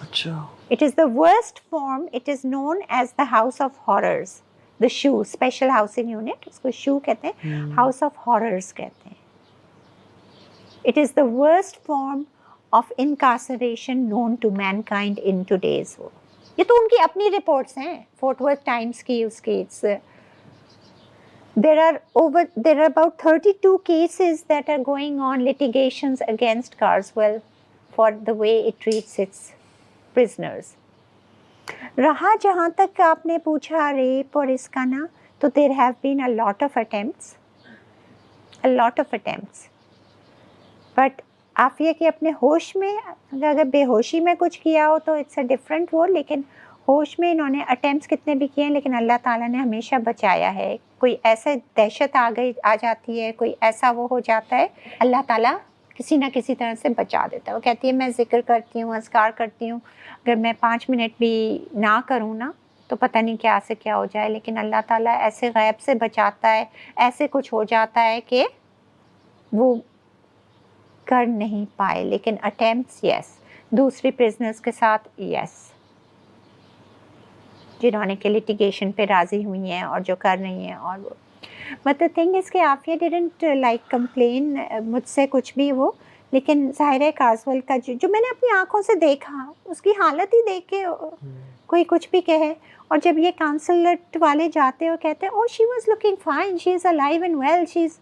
اچھا. It is the worst form. It is known as the House of Horrors. The SHU, Special Housing Unit. اس کو SHU کہتے ہیں, House of Horrors کہتے ہیں. It is the worst form of incarceration known to mankind in today's world. یہ تو ان کی اپنی رپورٹس ہیں, فورٹ ورتھ ٹائمز کی. اس کی there are about 32 cases that are going on, litigations against Carswell for the way it treats its prisoners. رہا جہاں تک آپ نے پوچھا ریپ اور اس کا نا, تو there have been a lot of attempts. But آپ یہ کہ اپنے ہوش میں, اگر بے ہوشی میں کچھ کیا ہو تو اٹس اے ڈفرینٹ وہ, لیکن ہوش میں انہوں نے اٹیمپٹس کتنے بھی کیے ہیں, لیکن اللہ تعالیٰ نے ہمیشہ بچایا ہے. کوئی ایسے دہشت آ جاتی ہے, کوئی ایسا وہ ہو جاتا ہے, اللہ تعالیٰ کسی نہ کسی طرح سے بچا دیتا ہے. وہ کہتی ہے میں ذکر کرتی ہوں, اذکار کرتی ہوں, اگر میں 5 منٹ بھی نہ کروں نا تو پتہ نہیں کیا سے کیا ہو جائے, لیکن اللہ تعالیٰ ایسے غیب سے بچاتا ہے, ایسے کچھ ہو جاتا ہے کہ وہ کر نہیں پائے. لیکن اٹیمپٹس یس, دوسری پرزنرز کے ساتھ یس, جنہوں نے کہ لٹیگیشن پہ راضی ہوئی ہیں اور جو کر رہی ہیں. اور وہ بٹ دا تھنگ از کہ عافیہ ڈیڈنٹ لائک کمپلین مجھ سے کچھ بھی وہ, لیکن ظاہر ہے کارسول کا جو میں نے اپنی آنکھوں سے دیکھا, اس کی حالت ہی دیکھ کے کوئی کچھ بھی کہے. اور جب یہ کانسلیٹ والے جاتے اور کہتے ہیں oh she was looking fine, she is alive and well, she is,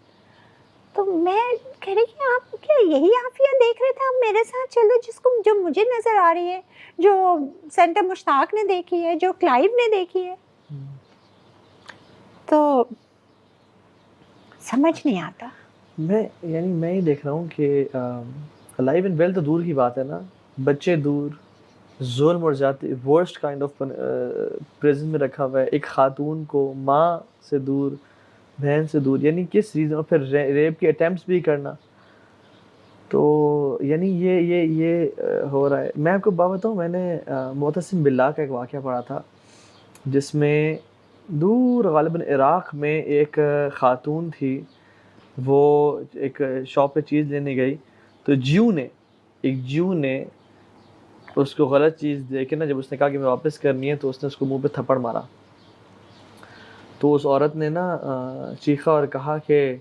تو میں کہہ رہی کہ آپ کیا یہی عافیہ دیکھ رہے تھے, آپ میرے ساتھ چلو, جو مجھے نظر آ رہی ہے, جو سینٹر مشتاق نے دیکھی ہے, جو کلائیو نے دیکھی ہے. تو سمجھ نہیں آتا. میں ہی دیکھ رہا ہوں کہ لائف اینڈ ویل تو دور کی بات ہے نا, بچے دور, ظلم اور زیادتی ورسٹ کائنڈ آف پریزن میں رکھا ہوا ہے. ایک خاتون کو ماں سے دور, بہن سے دور, یعنی کس ریزن, اور پھر ریپ کے اٹیمپٹس بھی کرنا. تو یعنی یہ ہو رہا ہے. میں آپ کو بات بتاؤں, میں نے معتصم باللہ کا ایک واقعہ پڑھا تھا, جس میں دور غالباً عراق میں ایک خاتون تھی, وہ ایک شاپ پہ چیز لینے گئی, تو ایک جیو نے اس کو غلط چیز دے کے نا, جب اس نے کہا کہ میں واپس کرنی ہے, تو اس نے اس کو منہ پہ تھپڑ مارا. تو اس عورت نے نا چیخا اور کہا کہ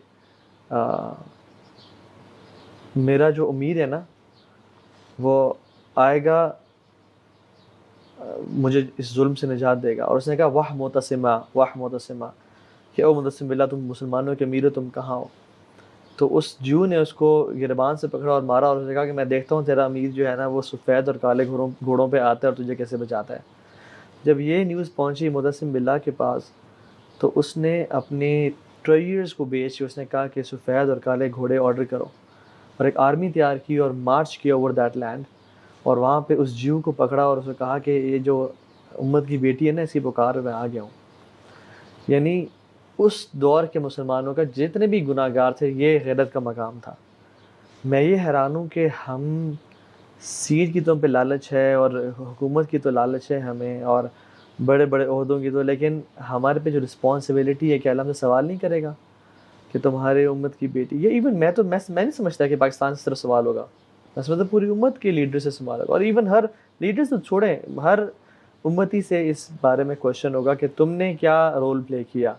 میرا جو امید ہے نا وہ آئے گا, مجھے اس ظلم سے نجات دے گا. اور اس نے کہا واہ معتصمہ, کہ او معتصم باللہ تم مسلمانوں کے امیر ہو, تم کہاں ہو. تو اس جو نے اس کو گربان سے پکڑا اور مارا, اور اس نے کہا کہ میں دیکھتا ہوں تیرا امیر جو ہے نا وہ سفید اور کالے گھوڑوں پہ آتا ہے, اور تجھے کیسے بچاتا ہے. جب یہ نیوز پہنچی معتصم باللہ کے پاس, تو اس نے اپنے ٹریئرز کو بیچ کے اس نے کہا کہ سفید اور کالے گھوڑے آرڈر کرو, اور ایک آرمی تیار کی اور مارچ کیا اوور دیٹ لینڈ. اور وہاں پہ اس جیو کو پکڑا اور اسے کہا کہ یہ جو امت کی بیٹی ہے نا اسی پکار میں آ گیا ہوں. یعنی اس دور کے مسلمانوں کا جتنے بھی گناہ گار تھے یہ غیرت کا مقام تھا. میں یہ حیران ہوں کہ ہم سیٹ کی تو ہم پہ لالچ ہے اور حکومت کی تو لالچ ہے ہمیں اور بڑے بڑے عہدوں کی تو, لیکن ہمارے پہ جو رسپانسبلٹی ہے کہ اللہ ہم سے سوال نہیں کرے گا کہ تمہارے امت کی بیٹی. یہ ایون میں نہیں سمجھتا کہ پاکستان سے صرف سوال ہوگا, میں سمجھتا پوری امت کے لیڈر سے سوال ہوگا, اور ایون ہر لیڈر سے چھوڑیں ہر امتی سے اس بارے میں کوشچن ہوگا کہ تم نے کیا رول پلے کیا.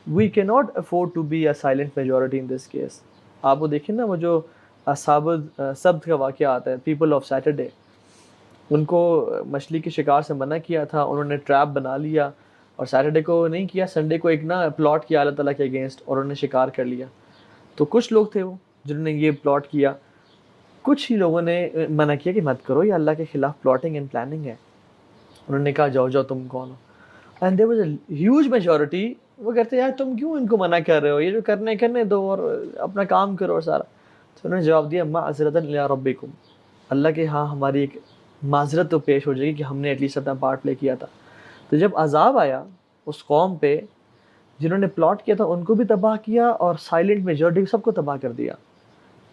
We can not afford to be a silent majority in this case. آپ وہ دیکھیں نا وہ جو اصحاب سبت کا واقعہ آتا ہے, پیپل آف سیٹرڈے, ان کو مچھلی کے شکار سے منع کیا تھا, انہوں نے ٹریپ بنا لیا اور سیٹرڈے کو نہیں کیا, سنڈے کو ایک نا پلاٹ کیا اللہ تعالیٰ کے اگینسٹ اور انہوں نے شکار کر لیا. تو کچھ لوگ تھے وہ جنہوں نے یہ پلاٹ کیا, کچھ ہی لوگوں نے منع کیا کہ مت کرو, یہ اللہ کے خلاف پلاٹنگ اینڈ پلاننگ ہے. انہوں نے کہا جاؤ جاؤ تم کون ہو, and there was a huge majority وہ کہتے ہیں یار تم کیوں ان کو منع کر رہے ہو, یہ جو کرنے دو اور اپنا کام کرو اور سارا. تو انہوں نے جواب دیا معذرۃ الی ربکم, اللہ کے ہاں ہماری ایک معذرت تو پیش ہو جائے گی کہ ہم نے ایٹ لیسٹ اپنا پارٹ پلے کیا تھا. تو جب عذاب آیا اس قوم پہ جنہوں نے پلاٹ کیا تھا ان کو بھی تباہ کیا اور سائلنٹ میجورٹی سب کو تباہ کر دیا,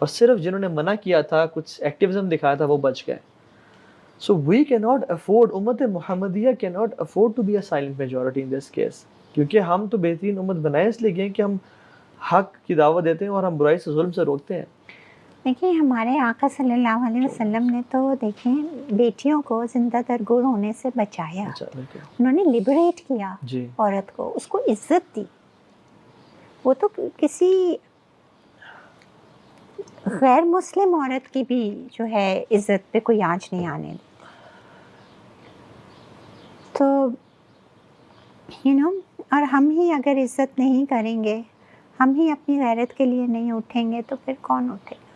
اور صرف جنہوں نے منع کیا تھا کچھ ایکٹیویزم دکھایا تھا وہ بچ گئے. سو وی کی ناٹ افورڈ, امت محمدیہ can not afford to be a silent majority in this case, کیونکہ ہم تو بہترین امت بنائے اس لیے گئے کہ ہم حق کی دعوت دیتے ہیں اور ہم برائی سے ظلم سے روکتے ہیں. دیکھیں ہمارے آقا صلی اللہ علیہ وسلم نے تو دیکھیں بیٹیوں کو زندہ درگور ہونے سے بچایا, انہوں نے لبریٹ کیا عورت کو, اس کو عزت دی. وہ تو کسی غیر مسلم عورت کی بھی جو ہے عزت پہ کوئی آنچ نہیں آنے دی. تو اور ہم ہی اگر عزت نہیں کریں گے, ہم ہی اپنی غیرت کے لیے نہیں اٹھیں گے تو پھر کون اٹھے گا.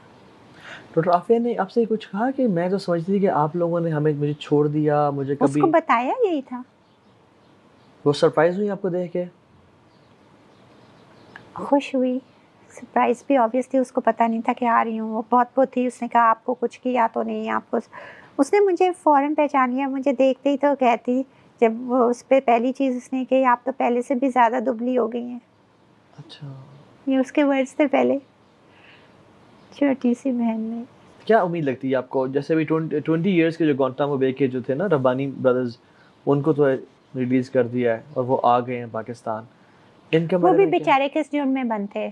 ڈاکٹر عافیہ نے آپ سے کچھ کہا کہ میں تو سمجھتی تھی کہ آپ لوگوں نے مجھے چھوڑ دیا, مجھے کبھی, اس کو بتایا یہی تھا. وہ سرپرائز ہوئی آپ کو دیکھ کے؟ خوش ہوئی, سرپرائز بھی آبویسلی, اس کو پتہ نہیں تھا کہ آ رہی ہوں. وہ بہت تھی, اس نے کہا آپ کو کچھ کیا تو نہیں, آپ کو, اس نے مجھے فوراً پہچان لیا. مجھے دیکھتے ہی تو کہتی, جب وہ اس پہ پہلی چیز اس نے کہی آپ تو پہلے سے بھی زیادہ دبلی ہو گئی ہیں. اچھا, یہ اس کے ورڈز تھے پہلے, چھوٹی سی بہن نے. کیا امید لگتی ہے آپ کو, جیسے بھی 20 ایئرس کے جو گوانٹانامو بے کے جو تھے نا ربانی بردرز, ان کو تو ریلیز کر دیا ہے اور وہ آ گئے ہیں پاکستان, ان کا وہ بھی بیچارے کس جرم میں بند تھے,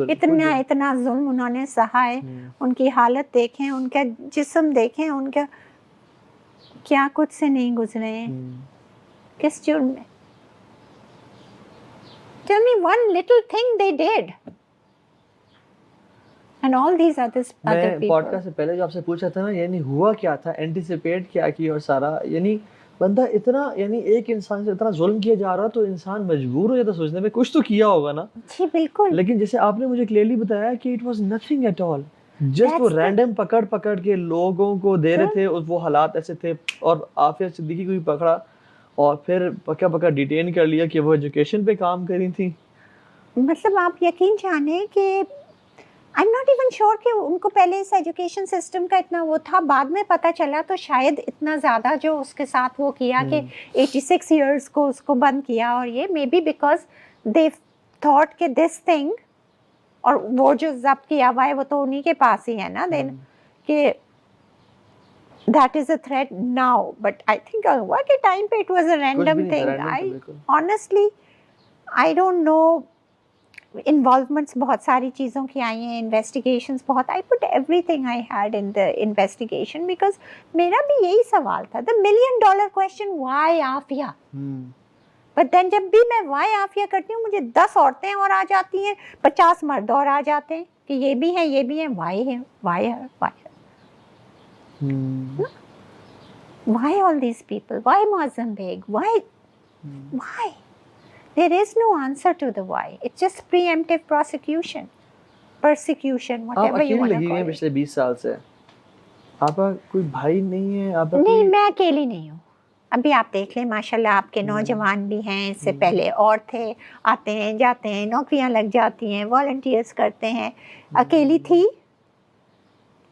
اتنا ظلم انہوں نے سہا ہے. ان کی حالت دیکھیں, ان کا جسم دیکھیں, ان کا کیا کچھ سے نہیں گزرے ہیں, کس جرم میں. Tell me one little thing they did. And all these other people. میں پوڈ کاسٹ سے پہلے جو آپ سے پوچھا تھا نا, یعنی ہوا کیا تھا, اینٹیسپیٹ کیا کی, اور سارا یعنی بندہ اتنا, یعنی ایک انسان سے اتنا ظلم کیا جا رہا تو انسان مجبور ہو جاتا سوچنے میں کچھ تو کیا ہوگا نا. جی بالکل. لیکن جیسے آپ نے مجھے کلیئرلی بتایا کہ it was nothing at all, just وہ رینڈم پکڑ کے لوگوں کو دے رہے تھے, وہ حالات ایسے تھے. اور عافیہ صدیقی کو بھی پکڑا اور پھر پکا ڈیٹین کر لیا کہ وہ ایجوکیشن پہ کام کری تھی. مطلب آپ یقین جانیں کہ I'm not even sure کہ ان کو پہلے اس ایجوکیشن سسٹم کا اتنا وہ تھا, بعد میں پتہ چلا تو شاید اتنا زیادہ جو اس کے ساتھ وہ کیا کہ 86 ایئرس کو اس کو بند کیا. اور یہ maybe because they thought کہ this thing, اور وہ جو ضبط کیا ہوا ہے وہ تو انہی کے پاس ہی ہے نا دین, کہ that is a threat now. But I think ہوا کہ ٹائم پہ it was a random thing. Honestly I don't know. Involvements بہت ساری چیزوں کی آئی ہیں, انویسٹیگیشنس بہت. I put everything I had in the investigation because میرا بھی یہی سوال تھا, the $1 million question, why Aafia. But then جب بھی میں وائی عافیہ کرتی ہوں مجھے 10 عورتیں اور آ جاتی ہیں, 50 مرد اور آ جاتے ہیں کہ یہ بھی ہیں یہ بھی ہیں. وائی ہے, وائی ہے, why all these people, why Moazzam Begg, why There is no answer to the why. It's just preemptive prosecution, persecution, whatever you want to call it. پچھلے 20 سال سے آپ کا کوئی بھائی نہیں ہے؟ آپ نہیں, میں اکیلی نہیں ہوں. ابھی آپ دیکھ لیں ماشاءاللہ آپ کے نوجوان بھی ہیں, اس سے پہلے اور تھے, آتے ہیں جاتے ہیں, نوکریاں لگ جاتی ہیں, والنٹیئرس کرتے ہیں. اکیلی تھی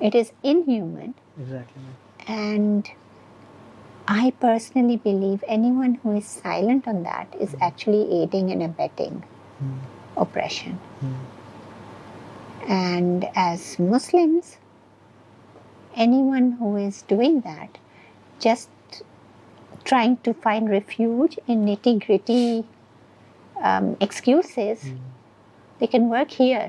It is inhuman. Exactly. And I personally believe anyone who is silent on that is actually aiding and abetting oppression. And as Muslims, anyone who is doing that, just trying to find refuge in nitty-gritty excuses, they can work here.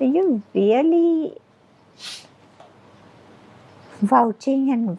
you really vouching and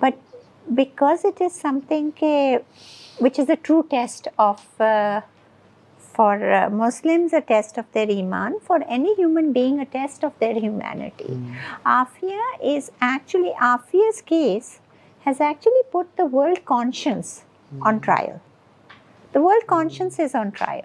But because it is something which is a true test of for Muslims, a test of their iman, for any human being a test of their humanity. Afia's case has actually put the world conscience on trial. The world conscience is on trial.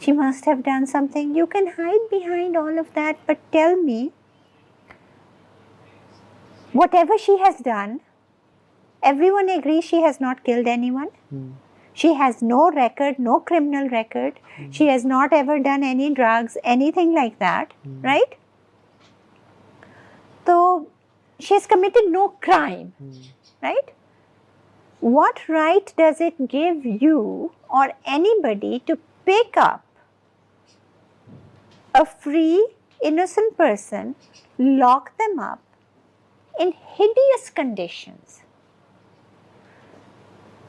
She must have done something. You can hide behind all of that, but tell me, whatever she has done, everyone agrees she has not killed anyone. She has no record, no criminal record. She has not ever done any drugs, anything like that, right? So, she has committed no crime, right? What right does it give you or anybody to pick up a free, innocent person, lock them up in hideous conditions?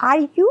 are you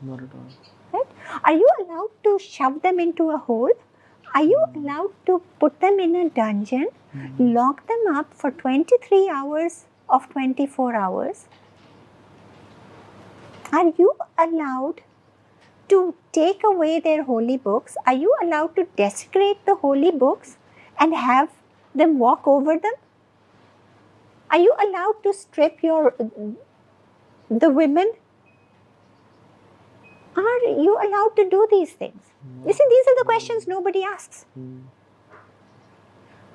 Not at all. Right? Are you allowed to shove them into a hole? Are you allowed to put them in a dungeon, lock them up for 23 hours of 24 hours? Are you allowed to take away their holy books? Are you allowed to desecrate the holy books and have them walk over them? Are you allowed to strip the women? Are you allowed to do these things? You see, these are the questions nobody asks.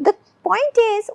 The point is,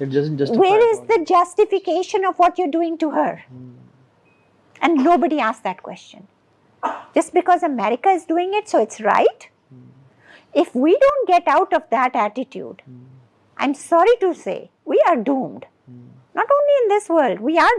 It doesn't justify Where is it. the justification of what you're doing to her? And nobody asks that question. Just because America is doing it, so it's right? If we don't get out of that attitude, I'm sorry to say, we are doomed. Not only in this world, we are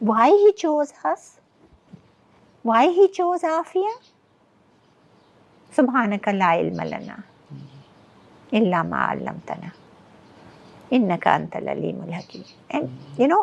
Why he chose us? Why he chose Afia? Subhanaka la ilma lana illa ma 'allamtana innaka antal alimul hakim. And you know,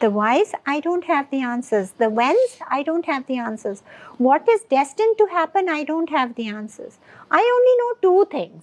The whys, I don't have the answers. The whens, I don't have the answers. What is destined to happen, I don't have the answers. I only know two things.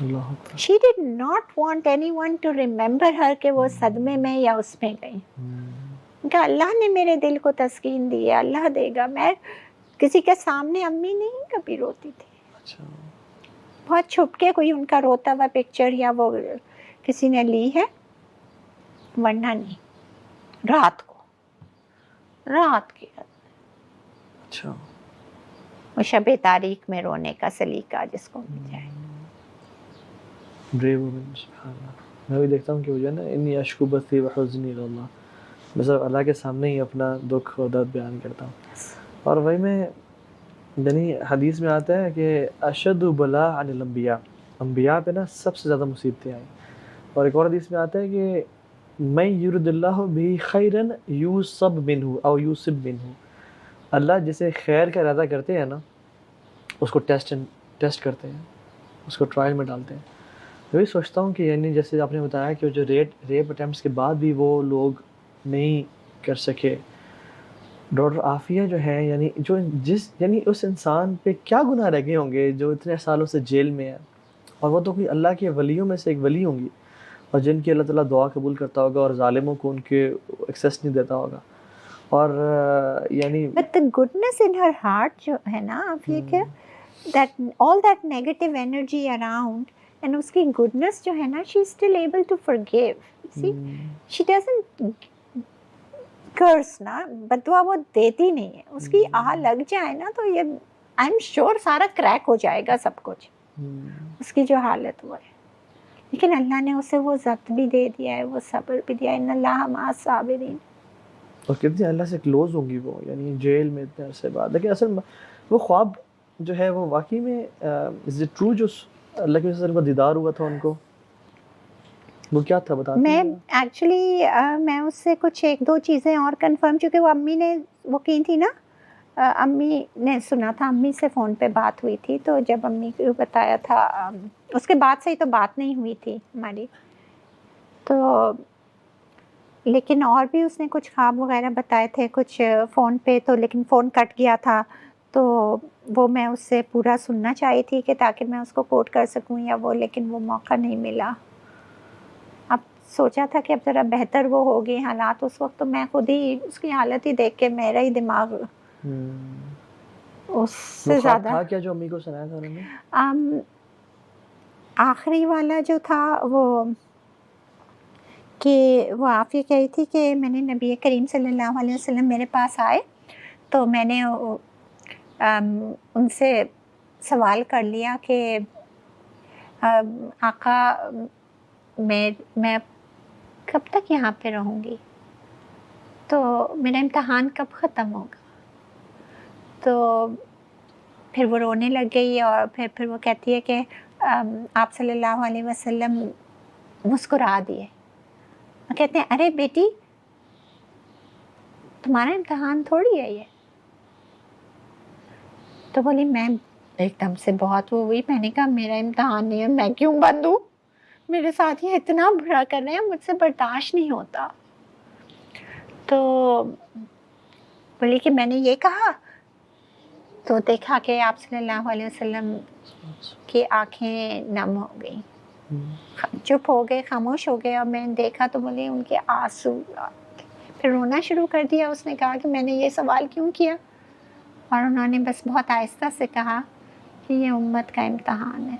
Allah Akbar. She did not want anyone to remember her کہ وہ صدمے میں یا اس میں گئی. کہ اللہ نے میرے دل کو تسکین دی ہے, اللہ دے گا. میں کسی کے سامنے امی نہیں کبھی روتی تھی. اچھا. بہت چھپ کے کوئی ان کا روتا ہوا پکچر یا وہ کسی نے لی ہے, ورنہ نہیں. رات کے اچھا. وہ شب تاریخ میں رونے کا سلیقہ جس کو مل جائے. بریو وومن, سبحان اللہ. میں بھی دیکھتا ہوں کہ وہ جو ہے نا انی اشکو بثی و حزنی الی اللہ, میں صرف اللہ کے سامنے ہی اپنا دکھ اور درد بیان کرتا ہوں. اور وہی میں یعنی حدیث میں آتا ہے کہ اشد بلا عن الانبیاء, انبیاء پہ نا سب سے زیادہ مصیبتیں آئیں. اور ایک اور حدیث میں آتا ہے کہ من یرد اللہ بھی خیرن یوصب منہ او یوصب منہ, اللہ جسے خیر کا ارادہ کرتے ہیں نا اس کو ٹیسٹ کرتے ہیں, اس کو ٹرائل میں ڈالتے ہیں. میں بھی سوچتا ہوں کہ یعنی جیسے آپ نے بتایا کہ جو ریپ اٹیمپٹس کے بعد بھی وہ لوگ نہیں کر سکے. ڈاکٹر عافیہ جو ہے یعنی جو یعنی اس انسان پہ کیا گناہ رہ گئے ہوں گے جو اتنے سالوں سے جیل میں ہے, اور وہ تو کوئی اللہ کے ولیوں میں سے ایک ولی ہوں گی, اور جن کی اللہ تعالیٰ دعا قبول کرتا ہوگا اور ظالموں کو ان کے ایکسیس نہیں دیتا ہوگا. اور یعنی but the goodness in her heart جو ہے نا عافیہ کے, that all that negative energy around and اس کی goodness جو ہے نا, she is still able to forgive. See, she doesn't curse نا, بدعا وہ دیتی نہیں ہے. اس کی آہ لگ جائے نا تو یہ I'm sure سارا کریک ہو جائے گا سب کچھ, اس کی جو حالت وہ ہے. لیکن اللہ نے اسے وہ ضبط بھی دے دیا ہے, وہ صبر بھی دیا ہے. ان اللہ مع الصابرین. اور کتنی اللہ سے کلوز ہوں گی وہ, یعنی جیل میں اتنے عرصے بعد. لیکن اصل وہ خواب جو ہے وہ واقعی میں از اٹ ٹرو جو اللہ کے وسلم کا دیدار ہوا تھا ان کو, وہ کیا تھا بتا. میں ایکچولی میں اس سے کچھ ایک دو چیزیں اور کنفرم, چونکہ وہ امی نے وہ کی تھی نا, امی نے سنا تھا, امی سے فون پہ بات ہوئی تھی, تو جب امی کو بتایا تھا اس کے بعد سے ہی تو بات نہیں ہوئی تھی ہماری. تو لیکن اور بھی اس نے کچھ خواب وغیرہ بتائے تھے کچھ فون پہ, تو لیکن فون کٹ گیا تھا, تو وہ میں اس سے پورا سننا چاہی تھی کہ تاکہ میں اس کو کوٹ کر سکوں یا وہ, لیکن وہ موقع نہیں ملا. اب سوچا تھا کہ اب ذرا بہتر وہ ہو گئی حالات اس وقت, تو میں خود ہی اس کی حالت ہی دیکھ کے میرا ہی دماغ اس سے زیادہ تھا کیا جو امی کو سنایا تھا انہوں نے. آخری والا جو تھا وہ کہ وہ عافیہ کہہ رہی تھی کہ میں نے نبی کریم صلی اللہ علیہ وسلم میرے پاس آئے, تو میں نے ان سے سوال کر لیا کہ آقا میں کب تک یہاں پہ رہوں گی, تو میرا امتحان کب ختم ہوگا. تو پھر وہ رونے لگ گئی, اور پھر وہ کہتی ہے کہ آپ صلی اللہ علیہ وسلم مسکرا دیے. کہتے ہیں ارے بیٹی تمہارا امتحان تھوڑی ہے یہ. تو بولی میں ایک دم سے بہت وہ ہوئی, میں نے کہا میرا امتحان نہیں ہے, میں کیوں بند ہوں, میرے ساتھ یہ اتنا برا کر رہے ہیں, مجھ سے برداشت نہیں ہوتا. تو بولی کہ میں نے یہ کہا, تو دیکھا کہ آپ صلی اللہ علیہ وسلم کی آنکھیں نم ہو گئیں, چپ ہو گئے, خاموش ہو گئے, اور میں نے دیکھا تو بولے ان کے آنسو, پھر رونا شروع کر دیا. اس نے کہا کہ میں نے یہ سوال کیوں کیا, اور انہوں نے بس بہت آہستہ سے کہا کہ یہ امت کا امتحان ہے,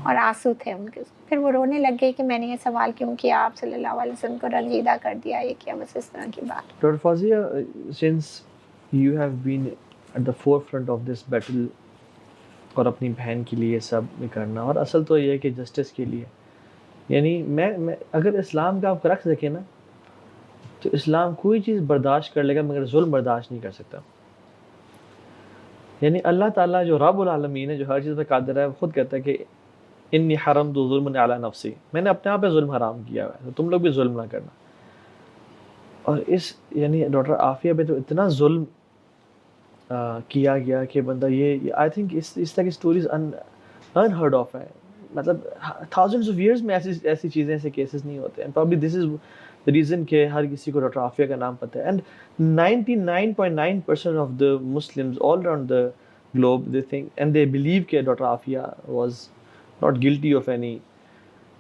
اور آنسو تھے ان کے. پھر وہ رونے لگ گئی کہ میں نے یہ سوال کیوں کیا, آپ صلی اللہ علیہ وسلم کو رنجیدہ کر دیا, یہ کیا, بس اس طرح کی بات. Doctor Fauzia, since you have been at the forefront of this battle, اور اپنی بہن کے لیے سب کرنا, اور اصل تو یہ ہے کہ جسٹس کے لیے, یعنی میں اگر اسلام کا آپ رکھ سکیں نا, تو اسلام کوئی چیز برداشت کر لے گا مگر ظلم برداشت نہیں کر سکتا. یعنی اللہ تعالیٰ جو رب العالمین ہے, جو ہر چیز پہ قادر ہے, وہ خود کہتا ہے کہ انی حرمت ظلم علی نفسی, میں نے اپنے آپ پہ ظلم حرام کیا ہوا ہے, تو تم لوگ بھی ظلم نہ کرنا. اور اس یعنی ڈاکٹر عافیہ پہ تو اتنا ظلم کیا گیا کہ بندہ یہ آئی تھنک اس طرح کی اسٹوریز انہرڈ آف ہیں. مطلب تھاؤزنڈس آف ایئرس میں ایسی چیزیں, ایسے کیسز نہیں ہوتے. And probably this is the reason کہ ہر کسی کو ڈاکٹر عافیہ کا نام پتہ ہے. And 99.9% of the Muslims all around the globe, they think and they believe کہ doctor Afia was not guilty of any.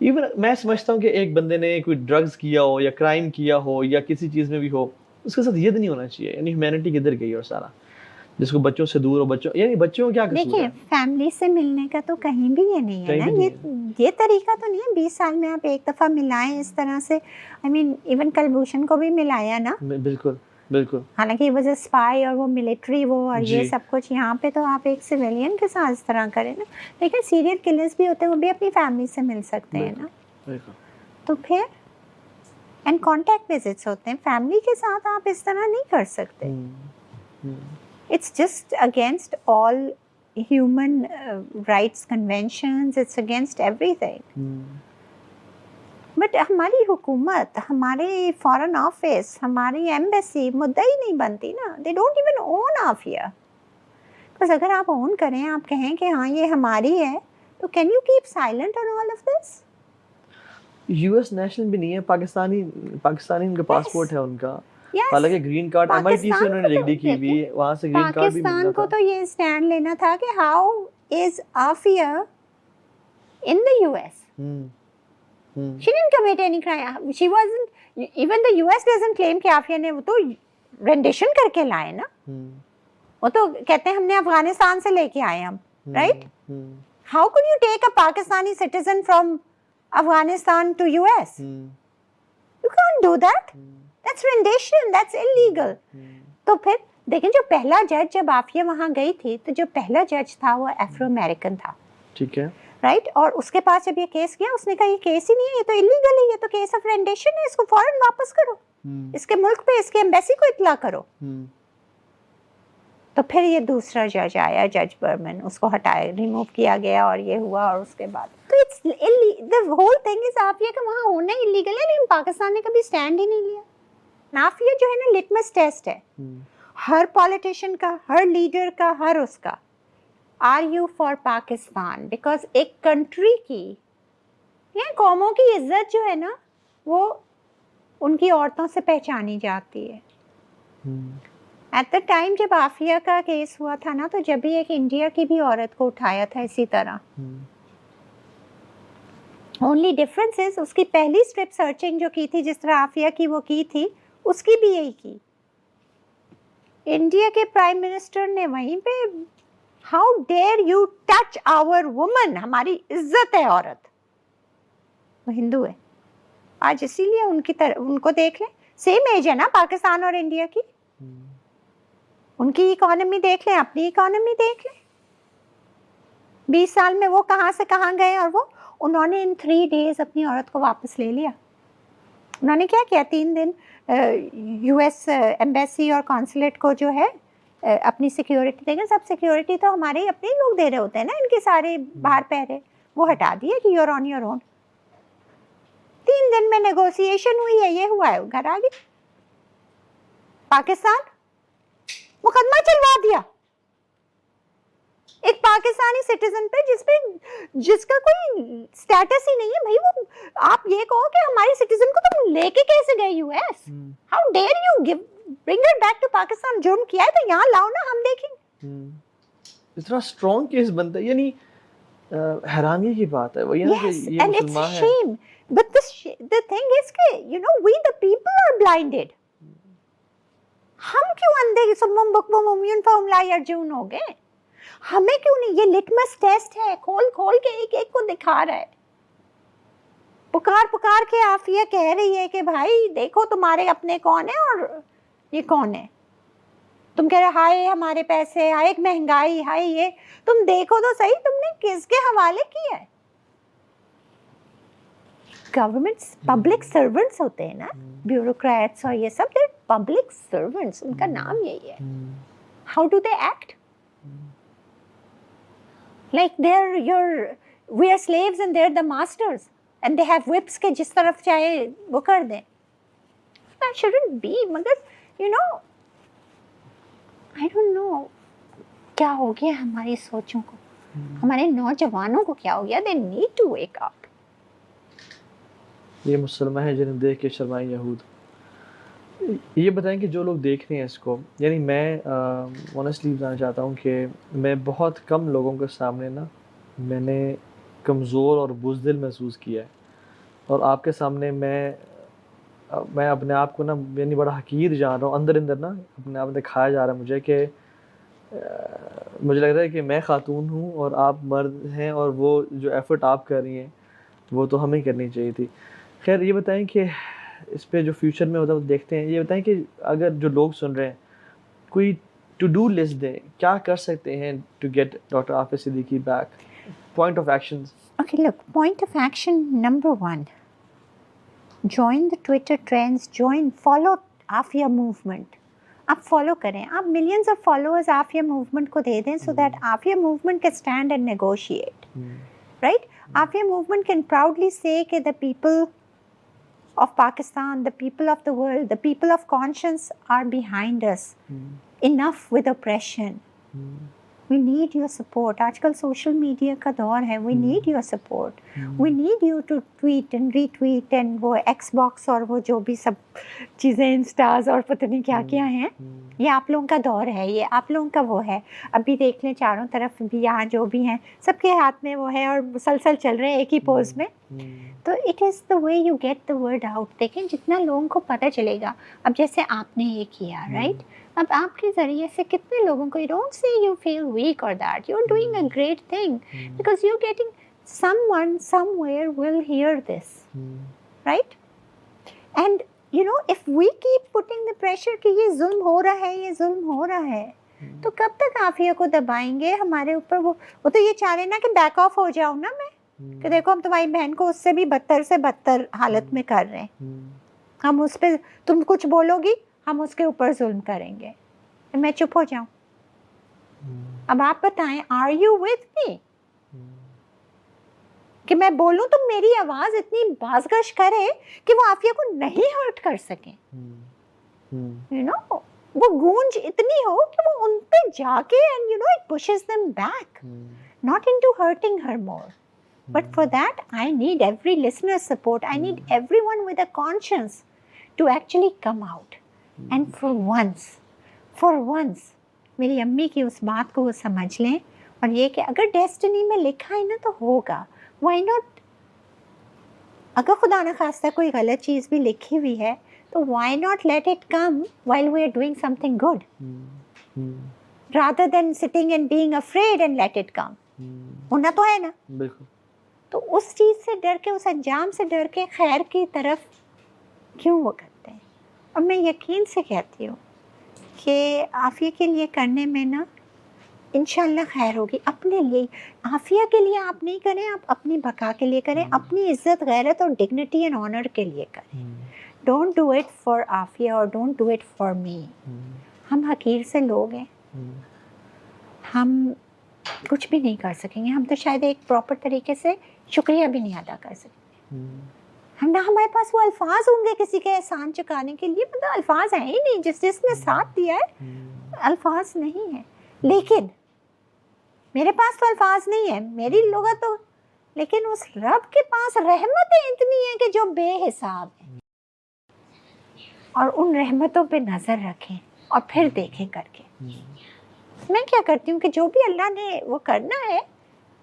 Even میں سمجھتا ہوں کہ ایک بندے نے کوئی ڈرگز کیا ہو یا کرائم کیا ہو یا کسی چیز میں بھی ہو, اس کے ساتھ یہ نہیں ہونا چاہیے. یعنی ہیومینٹی کدھر گئی اور سارا, جس کو بچوں سے دور ہو, بچوں یعنی بچوں کو کیا قصور ہے. دیکھیں فیملی سے ملنے کا تو کہیں بھی یہ نہیں ہے نا, یہ طریقہ تو نہیں ہے 20 سال میں آپ ایک دفعہ ملائیں اس طرح سے. آئی مین ایون کلبھوشن کو بھی ملایا نا, بالکل بالکل, حالانکہ وہ اسپائی اور وہ ملٹری وہ اور یہ سب کچھ. یہاں پہ تو آپ ایک سویلین کے ساتھ اس طرح کریں نا. لیکن سیریل کلرز بھی ہوتے ہیں, وہ بھی اپنی فیملی سے مل سکتے ہیں نا. تو پھر اینڈ کانٹیکٹ وزٹس ہوتے ہیں, فیملی کے ساتھ آپ اس طرح نہیں کر سکتے. It's just against all human rights conventions, it's against everything. But ہماری حکومت, ہمارے فارن آفس, ہماری ایمبیسی مدعی نہیں بنتی نا. They don't even own Afia. Because اگر آپ اون کریں, آپ کہیں کہ ہاں یہ ہماری ہے, تو can you keep silent on all of this? US national بھی نہیں ہے, پاکستانی ان کا پاسپورٹ ہے ان کا. حالانکہ گرین کارڈ MIT سے انہوں نے ڈگری کی ہوئی, وہاں سے گرین کارڈ بھی ملتا تھا. پاکستان کو تو یہ اسٹینڈ لینا تھا کہ how is Aafia in the US. She didn't commit any crime. She wasn't, even the US doesn't claim کہ آفیہ نے, وہ تو رینڈیشن کر کے لائے نا. وہ تو کہتے ہیں ہم نے افغانستان سے لے کے آئے ہم, right. How could you take a Pakistani citizen from Afghanistan to US? You can't do that. That's rendition, that's illegal. تو پھر دیکھیں جو پہلا جج جب آفیہ وہاں گئی تھی, تو جو پہلا جج تھا وہ افرو امریکن تھا, ٹھیک ہے, رائٹ. اور اس کے پاس جب یہ کیس کیا, اس نے کہا یہ کیس ہی نہیں ہے, یہ تو انلیگل ہے, یہ تو کیس آف رینڈیشن ہے, اس کو فوراً واپس کرو, اس کے ملک پہ اس کے ایمبیسی کو اطلاع کرو. تو پھر یہ دوسرا جج آیا, جج برمن, اس کو ہٹایا, ریموو کیا گیا, اور یہ ہوا. اور اس کے بعد تو it's the whole thing is Afia کا وہاں ہونا انلیگل ہے, لیکن پاکستان نے کبھی اسٹینڈ ہی نہیں لیا. آفیہ جو ہے نا لٹمس ٹیسٹ ہے ہر پولیٹیشین کا, ہر لیڈر کا, ہر اس کا. Are you for Pakistan? Because ایک کنٹری کی یا قوموں کی عزت جو ہے نا, وہ ان کی عورتوں سے پہچانی جاتی ہے. ایٹ دا ٹائم جب آفیہ کا کیس ہوا تھا نا, تو جب بھی ایک انڈیا کی بھی عورت کو اٹھایا تھا اسی طرح. اونلی ڈفرنس از اس کی پہلی اسٹرپ سرچنگ جو کی تھی, جس طرح آفیہ کی وہ کی تھی, اس کی بھی یہی کی. انڈیا کے پرائم منسٹر نے وہیں پہ, how dare you touch our woman, ہماری عزت ہے عورت, وہ ہندو ہے آج, اسی لیے ان کی ان کو دیکھ لیں, سیم ایج ہے نا پاکستان اور انڈیا کی. ان کی اکانومی دیکھ لیں, اپنی اکانومی دیکھ لیں. 20 سال میں وہ کہاں سے کہاں گئے, اور وہ انہوں نے ان 3 days اپنی عورت کو واپس لے لیا. انہوں نے کیا کیا, 3 دن US ایمبیسی اور کانسولیٹ کو جو ہے اپنی سیکیورٹی دیں گے. سب سیکیورٹی تو ہمارے اپنے لوگ دے رہے ہوتے ہیں نا, ان کے سارے باہر پہرے, وہ ہٹا دیے کہ یور آن یور اون. 3 دن میں نیگوسیشن ہوئی ہے, یہ ہوا ہے, گھر آ گئی. پاکستان مقدمہ چلوا دیا ایک پاکستانی سٹیزن پہ, جس کا کوئی سٹیٹس ہی نہیں ہے. بھائی وہ آپ یہ کہو کہ ہماری سٹیزن کو تم لے کے کیسے گئے US? How dare you give bring it back to Pakistan. جرم کیا ہے تو یہاں لاؤ نا, ہم دیکھیں. اتنا اسٹرانگ کیس بنتا ہے, یعنی حیرانی کی بات ہے. وہی نا کہ یہ مسلمان ہے. But the thing is کہ you know we the people are blinded. ہم کیوں اندھے سمم بکم عمیون فہم لا یرجعون ہو گئے؟ ہمیں کیوں نہیں؟ یہ لٹمس ٹیسٹ ہے, کھول کھول کے ایک ایک کو دکھا رہا ہے. پکار کے آفیہ کہہ رہی ہے کہ بھائی دیکھو تمہارے اپنے کون ہیں اور یہ کون ہے. تم کہہ رہے ہائے ہمارے پیسے, ہائے مہنگائی, ہائے یہ. تم دیکھو تو صحیح تم نے کس کے حوالے کیا ہے. گورنمنٹس پبلک سرونٹس ہوتے ہیں نا, بیوروکریٹس اور یہ سب, پبلک سرونٹس, ان کا نام یہی ہے. How do they act? Like we are slaves and they're the masters and they have whips کے جس طرف چاہے وہ کر دیں. That shouldn't be. مگر you know I don't know کیا ہو گیا ہماری سوچوں کو, ہمارے نوجوانوں کو کیا ہو گیا. They need to wake up. یہ مسلمان ہیں جنہیں دیکھ کے شرمائیں یہود. یہ بتائیں کہ جو لوگ دیکھ رہے ہیں اس کو, یعنی میں آنیسٹلی بتانا چاہتا ہوں کہ میں بہت کم لوگوں کے سامنے نا, میں نے کمزور اور بزدل محسوس کیا ہے، اور آپ کے سامنے میں اپنے آپ کو نا یعنی بڑا حقیر جان رہا ہوں، اندر نا اپنے آپ دکھایا جا رہا ہے مجھے کہ مجھے لگ رہا ہے کہ میں خاتون ہوں اور آپ مرد ہیں، اور وہ جو ایفرٹ آپ کر رہی ہیں وہ تو ہمیں کرنی چاہیے تھی. خیر یہ بتائیں کہ اس پہ جو فیوچر میں ہوتا ہے وہ دیکھتے ہیں، یہ بتائیں کہ اگر جو لوگ سن رہے ہیں کوئی ٹو ڈو لسٹ دیں، کیا کر سکتے ہیں to get doctor Afia Siddiqui back, point of actions. Okay, look, point of action number 1. Join the Twitter trends, follow Afia movement. آپ فالو کریں، آپ millions of followers Afia movement کو دے دیں so that Afia movement can stand and negotiate, right? Afia movement can proudly say کہ the people of Pakistan, the people of the world, the people of conscience are behind us, enough with oppression. We need your support. آج کل سوشل میڈیا کا دور ہے، we need your support. We need you to tweet and re tweet and وہ ایکس باکس اور وہ جو بھی سب چیزیں انسٹاز اور پتہ نہیں کیا کیا ہیں. یہ آپ لوگوں کا دور ہے، یہ آپ لوگوں کا وہ ہے. ابھی دیکھ لیں چاروں طرف بھی یہاں جو بھی ہیں سب کے ہاتھ میں وہ ہے اور مسلسل چل رہے ہیں ایک ہی پوز میں. تو it is the way you get the word out. دیکھیں جتنا لوگوں کو پتہ چلے گا، اب جیسے آپ نے یہ کیا رائٹ، اب آپ کے ذریعے سے کتنے لوگوں کو، you don't see you feel weak اور that, you are doing a great thing because you are getting someone somewhere will hear this, right? And you know if we keep putting the pressure کہ یہ ظلم ہو رہا ہے، یہ ظلم ہو رہا ہے، تو کب تک عافیہ کو دبائیں گے ہمارے اوپر؟ وہ تو یہ چاہ رہے نا کہ بیک آف ہو جاؤ نا میں، کہ دیکھو ہم تمہاری بہن کو اس سے بھی بدتر سے بدتر حالت میں کر رہے ہیں، ہم اس پہ، تم کچھ بولو گی ہم اس کے اوپر ظلم کریں گے، میں چپ ہو جاؤں؟ اب آپ بتائیں، آر یو ود می؟ کہ میں بولوں تو میری آواز اتنی بازگشت کرے کہ وہ عافیہ کو نہیں ہرٹ کر سکیں، یو نو وہ گونج اتنی ہو کہ وہ ان پہ جا کے and you know it pushes them back, not into hurting her more. But for that I need every listener's support. I need everyone with a conscience to actually come out. And for once میری امی کی اس بات کو وہ سمجھ لیں، اور یہ کہ اگر ڈیسٹنی میں لکھا ہے نا تو ہوگا. Why not? اگر خدا نہ خواستہ کوئی غلط چیز بھی لکھی ہوئی ہے تو why not let it come while we are doing something good, rather than sitting and being afraid and let it come. ہونا تو ہے نا. بالکل. تو اس چیز سے ڈر کے، اس انجام سے ڈر کے خیر کی طرف کیوں وہ کرتے ہیں؟ اور میں یقین سے کہتی ہوں کہ عافیہ کے لیے کرنے میں نا انشاءاللہ خیر ہوگی. اپنے لیے، عافیہ کے لیے آپ نہیں کریں، آپ اپنی بقا کے لیے کریں، اپنی عزت غیرت اور ڈگنیٹی اینڈ آنر کے لیے کریں. Don't do it for Aafia اور don't do it for me. ہم حقیر سے لوگ ہیں، ہم کچھ بھی نہیں کر سکیں گے. ہم تو شاید ایک پراپر طریقے سے شکریہ بھی نہیں ادا کر سکیں گے. ہم نہ ہمارے پاس وہ الفاظ ہوں گے کسی کے احسان چکانے کے لیے. مطلب الفاظ ہیں ہی نہیں. جس نے ساتھ دیا ہے الفاظ نہیں ہیں. لیکن میرے پاس تو الفاظ نہیں ہیں، میری لغت تو، لیکن اس رب کے پاس رحمتیں اتنی ہیں کہ جو بے حساب ہیں. اور ان رحمتوں پہ نظر رکھیں اور پھر دیکھیں کر کے. میں کیا کرتی ہوں کہ جو بھی اللہ نے وہ کرنا ہے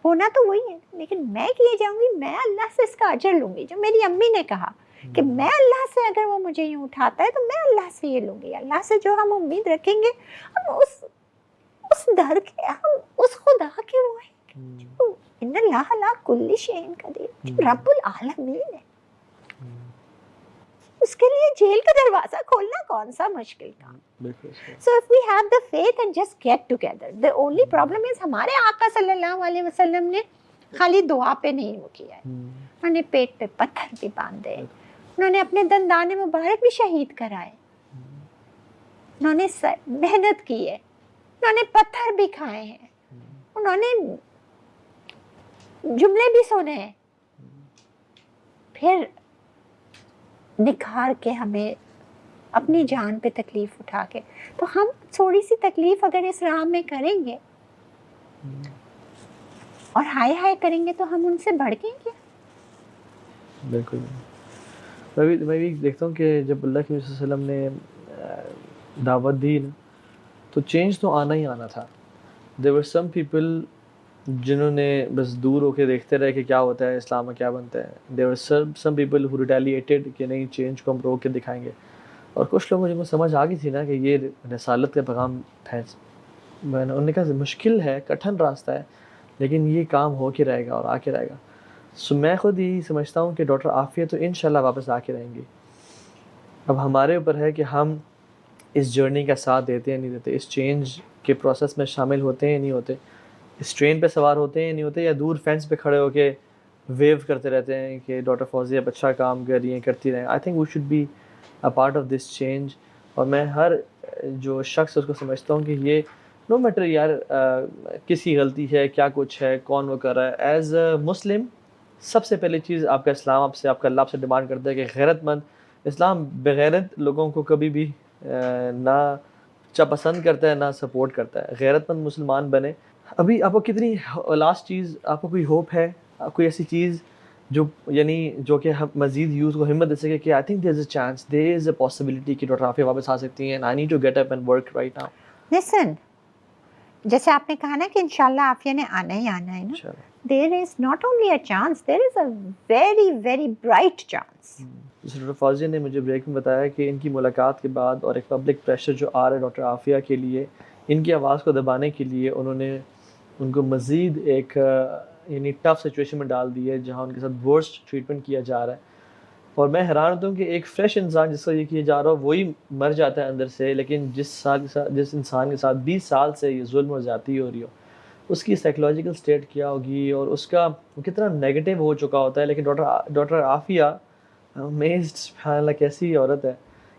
ہونا تو وہی ہے، لیکن میں کیے جاؤں گی، میں اللہ سے اس کا اجر لوں گی. جو میری امی نے کہا کہ میں اللہ سے، اگر وہ مجھے یوں اٹھاتا ہے تو میں اللہ سے یہ لوں گی. اللہ سے جو ہم امید رکھیں گے، ہم اس در کے، ہم اس خدا کے وہ ہیں جو ان اللہ لا کل شیء قدیر، جو رب العالمین ہے. اس کے لیے جیل کا دروازہ کھولنا کون سا مشکل کام. So if we have the faith and just get together. The only problem is ہمارے آقا صلی اللہ علیہ وسلم نے خالی دعا پہ نہیں وہ کیا ہے، انہوں نے پیٹ پہ پتھر بھی باندھے، انہوں نے اپنے دندان مبارک بھی شہید کرائے، انہوں نے محنت کی ہے، انہوں نے پتھر بھی کھائے ہیں، انہوں نے جملے بھی سنے ہیں، پھر نکھار کے ہمیں اپنی جان پہ تکلیف اٹھا کے. تو ہم تھوڑی سی تکلیف اگر اس راہ میں کریں گے اور ہائے ہائے کریں گے تو ہم ان سے بڑھ گئے کیا؟ بالکل. میں بھی دیکھتا ہوں کہ جب اللہ کے نبی صلی اللہ علیہ وسلم نے دعوت دی تو چینج تو آنا ہی آنا تھا. There were some people جنہوں نے بس دور ہو کے دیکھتے رہے کہ کیا ہوتا ہے اسلام میں کیا بنتا ہے. There were some people who retaliated کہ نہیں چینج کو ہم روک کے دکھائیں گے. اور کچھ لوگوں جن کو سمجھ آ گئی تھی نا کہ یہ رسالت کا پیغام ہے, انہوں نے کہا مشکل ہے, کٹھن راستہ ہے, لیکن یہ کام ہو کے رہے گا اور آ کے رہے گا. سو میں خود یہی سمجھتا ہوں کہ ڈاکٹر عافیہ تو انشاءاللہ واپس آ کے رہیں گی. اب ہمارے اوپر ہے کہ ہم اس جرنی کا ساتھ دیتے ہیں نہیں دیتے, اس چینج کے پروسیس میں شامل ہوتے ہیں یا نہیں ہوتے, اس ٹرین پہ سوار ہوتے ہیں یا نہیں ہوتے, یا دور فینس پہ کھڑے ہو کے ویو کرتے رہتے ہیں کہ ڈاکٹر فوزیہ اب اچھا کام کر رہی ہیں, کرتی رہیں. I think we should be a part of this change. اور میں ہر جو شخص اس کو سمجھتا ہوں کہ یہ نو میٹر یار کس کی غلطی ہے, کیا کچھ ہے, کون وہ کر رہا ہے, ایز اے مسلم سب سے پہلی چیز آپ کا اسلام آپ سے, آپ کا اللہ آپ سے ڈیمانڈ کرتا ہے کہ غیرت مند, اسلام بغیرت لوگوں کو کبھی بھی نہ پسند کرتا ہے نہ سپورٹ کرتا ہے. غیرت مند مسلمان بنے. ابھی آپ کو کتنی لاسٹ چیز, آپ کو کوئی ہوپ ہے, کوئی ایسی چیز جو یعنی جو کہ ہم مزید یوز کو ہمت دے سکے کہ I think there is a chance, there is a possibility کہ ڈاکٹر عافیہ واپس آ سکتی ہیں, I need to get up and work right now. Listen, جیسے آپ نے کہا نا کہ انشاءاللہ عافیہ نے آنا ہی آنا ہے نا, there is not only a chance, there is a very very bright chance. جیسے ڈاکٹر فوزیہ نے مجھے بریک میں بتایا کہ ان کی ملاقات کے بعد اور ایک پبلک پریشر جو آ رہا ہے ڈاکٹر عافیہ کے لیے, ان کی آواز کو دبانے کے لیے انہوں نے ان کو مزید ایک یعنی ٹف سچویشن میں ڈال دی ہے جہاں ان کے ساتھ ورسٹ ٹریٹمنٹ کیا جا رہا ہے. اور میں حیران ہوتا ہوں کہ ایک فریش انسان جس کا یہ کیا جا رہا ہو وہی مر جاتا ہے اندر سے, لیکن جس انسان کے ساتھ 20 سال سے یہ ظلم اور زیادتی ہو رہی ہو, اس کی سائیکولوجیکل سٹیٹ کیا ہوگی اور اس کا کتنا نیگیٹو ہو چکا ہوتا ہے. لیکن ڈاکٹر عافیہ امیزڈ, سبحان اللہ کیسی عورت ہے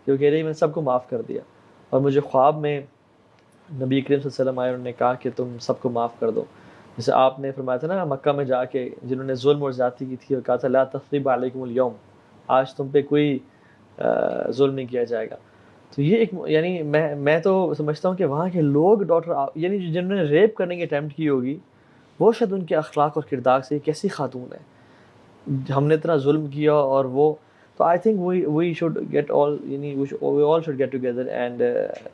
کہ وہ کہہ رہی میں سب کو معاف کر دیا. اور مجھے خواب میں نبی کریم صلی اللہ علیہ وسلم آئے, انہوں نے کہا کہ تم سب کو معاف کر دو. جیسے آپ نے فرمایا تھا نا مکہ میں جا کے جنہوں نے ظلم اور زیادتی کی تھی, اور کہا تھا لا تثریب علیکم اليوم, آج تم پہ کوئی ظلم نہیں کیا جائے گا. تو یہ ایک یعنی میں تو سمجھتا ہوں کہ وہاں کے لوگ ڈاکٹر یعنی جنہوں نے ریپ کرنے کی اٹیمپٹ کی ہوگی وہ شاید ان کے اخلاق اور کردار سے کیسی خاتون ہے, ہم نے اتنا ظلم کیا اور وہ. تو I think we should get all یعنی we all should get together and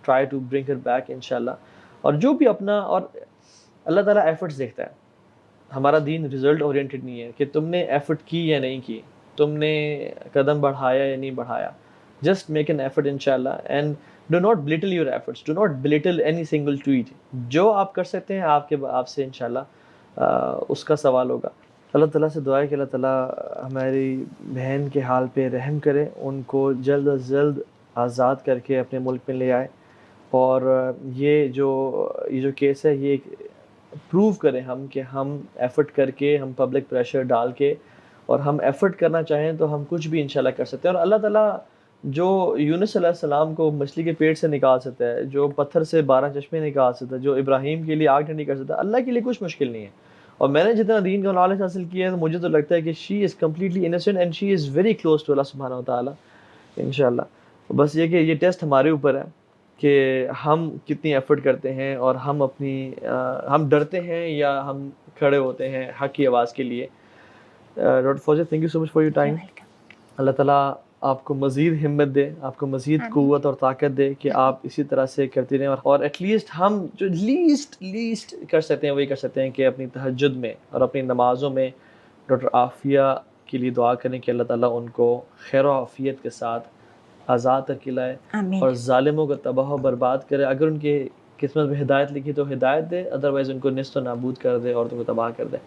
try to bring her back انشاءاللہ. اور جو بھی اپنا, اور اللہ تعالیٰ ایفرٹس دیکھتا ہے, ہمارا دین رزلٹ اورینٹڈ نہیں ہے کہ تم نے ایفرٹ کی یا نہیں کی, تم نے قدم بڑھایا یا نہیں بڑھایا. جسٹ میک این ایفرٹ انشاءاللہ and do not belittle your efforts, do not belittle any single tweet. جو آپ کر سکتے ہیں آپ سے انشاءاللہ اس کا سوال ہوگا. اللہ تعالیٰ سے دعا ہے کہ اللہ تعالیٰ ہماری بہن کے حال پہ رحم کرے, ان کو جلد از جلد آزاد کر کے اپنے ملک میں لے آئے. اور یہ جو کیس ہے یہ پروو کریں ہم کہ ہم ایفرٹ کر کے, ہم پبلک پریشر ڈال کے, اور ہم ایفرٹ کرنا چاہیں تو ہم کچھ بھی انشاءاللہ کر سکتے ہیں. اور اللہ تعالیٰ جو یونس علیہ السلام کو مچھلی کے پیٹ سے نکال سکتا ہے, جو پتھر سے 12 چشمے نکال سکتا ہے, جو ابراہیم کے لیے آگ ٹھنڈی کر سکتا ہے, اللہ کے لیے کچھ مشکل نہیں ہے. اور میں نے جتنا دین کا نالج حاصل کیا ہے تو مجھے تو لگتا ہے کہ she is completely innocent and she is very close to Allah سبحانہ و تعالیٰ انشاءاللہ. بس یہ کہ یہ ٹیسٹ ہمارے اوپر ہے کہ ہم کتنی ایفرٹ کرتے ہیں, اور ہم ڈرتے ہیں یا ہم کھڑے ہوتے ہیں حق کی آواز کے لیے. Doctor Fauzia thank you so much for your time. Allah تعالیٰ آپ کو مزید ہمت دے, آپ کو مزید قوت اور طاقت دے کہ آپ اسی طرح سے کرتی رہیں. اور ایٹ لیسٹ ہم جو لیسٹ کر سکتے ہیں وہی کر سکتے ہیں کہ اپنی تہجد میں اور اپنی نمازوں میں ڈاکٹر عافیہ کے لیے دعا کریں کہ اللہ تعالیٰ ان کو خیر و عافیت کے ساتھ آزاد کر کے لائے اور ظالموں کو تباہ و برباد کرے. اگر ان کی قسمت میں ہدایت لکھی تو ہدایت دے, ادروائز ان کو نیست و نابود کر دے اور ان کو تباہ کر دے.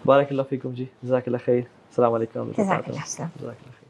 بارک اللہ فیکم جی, جزاک اللہ خیر. السلام علیکم. جزاک اللہ خیر.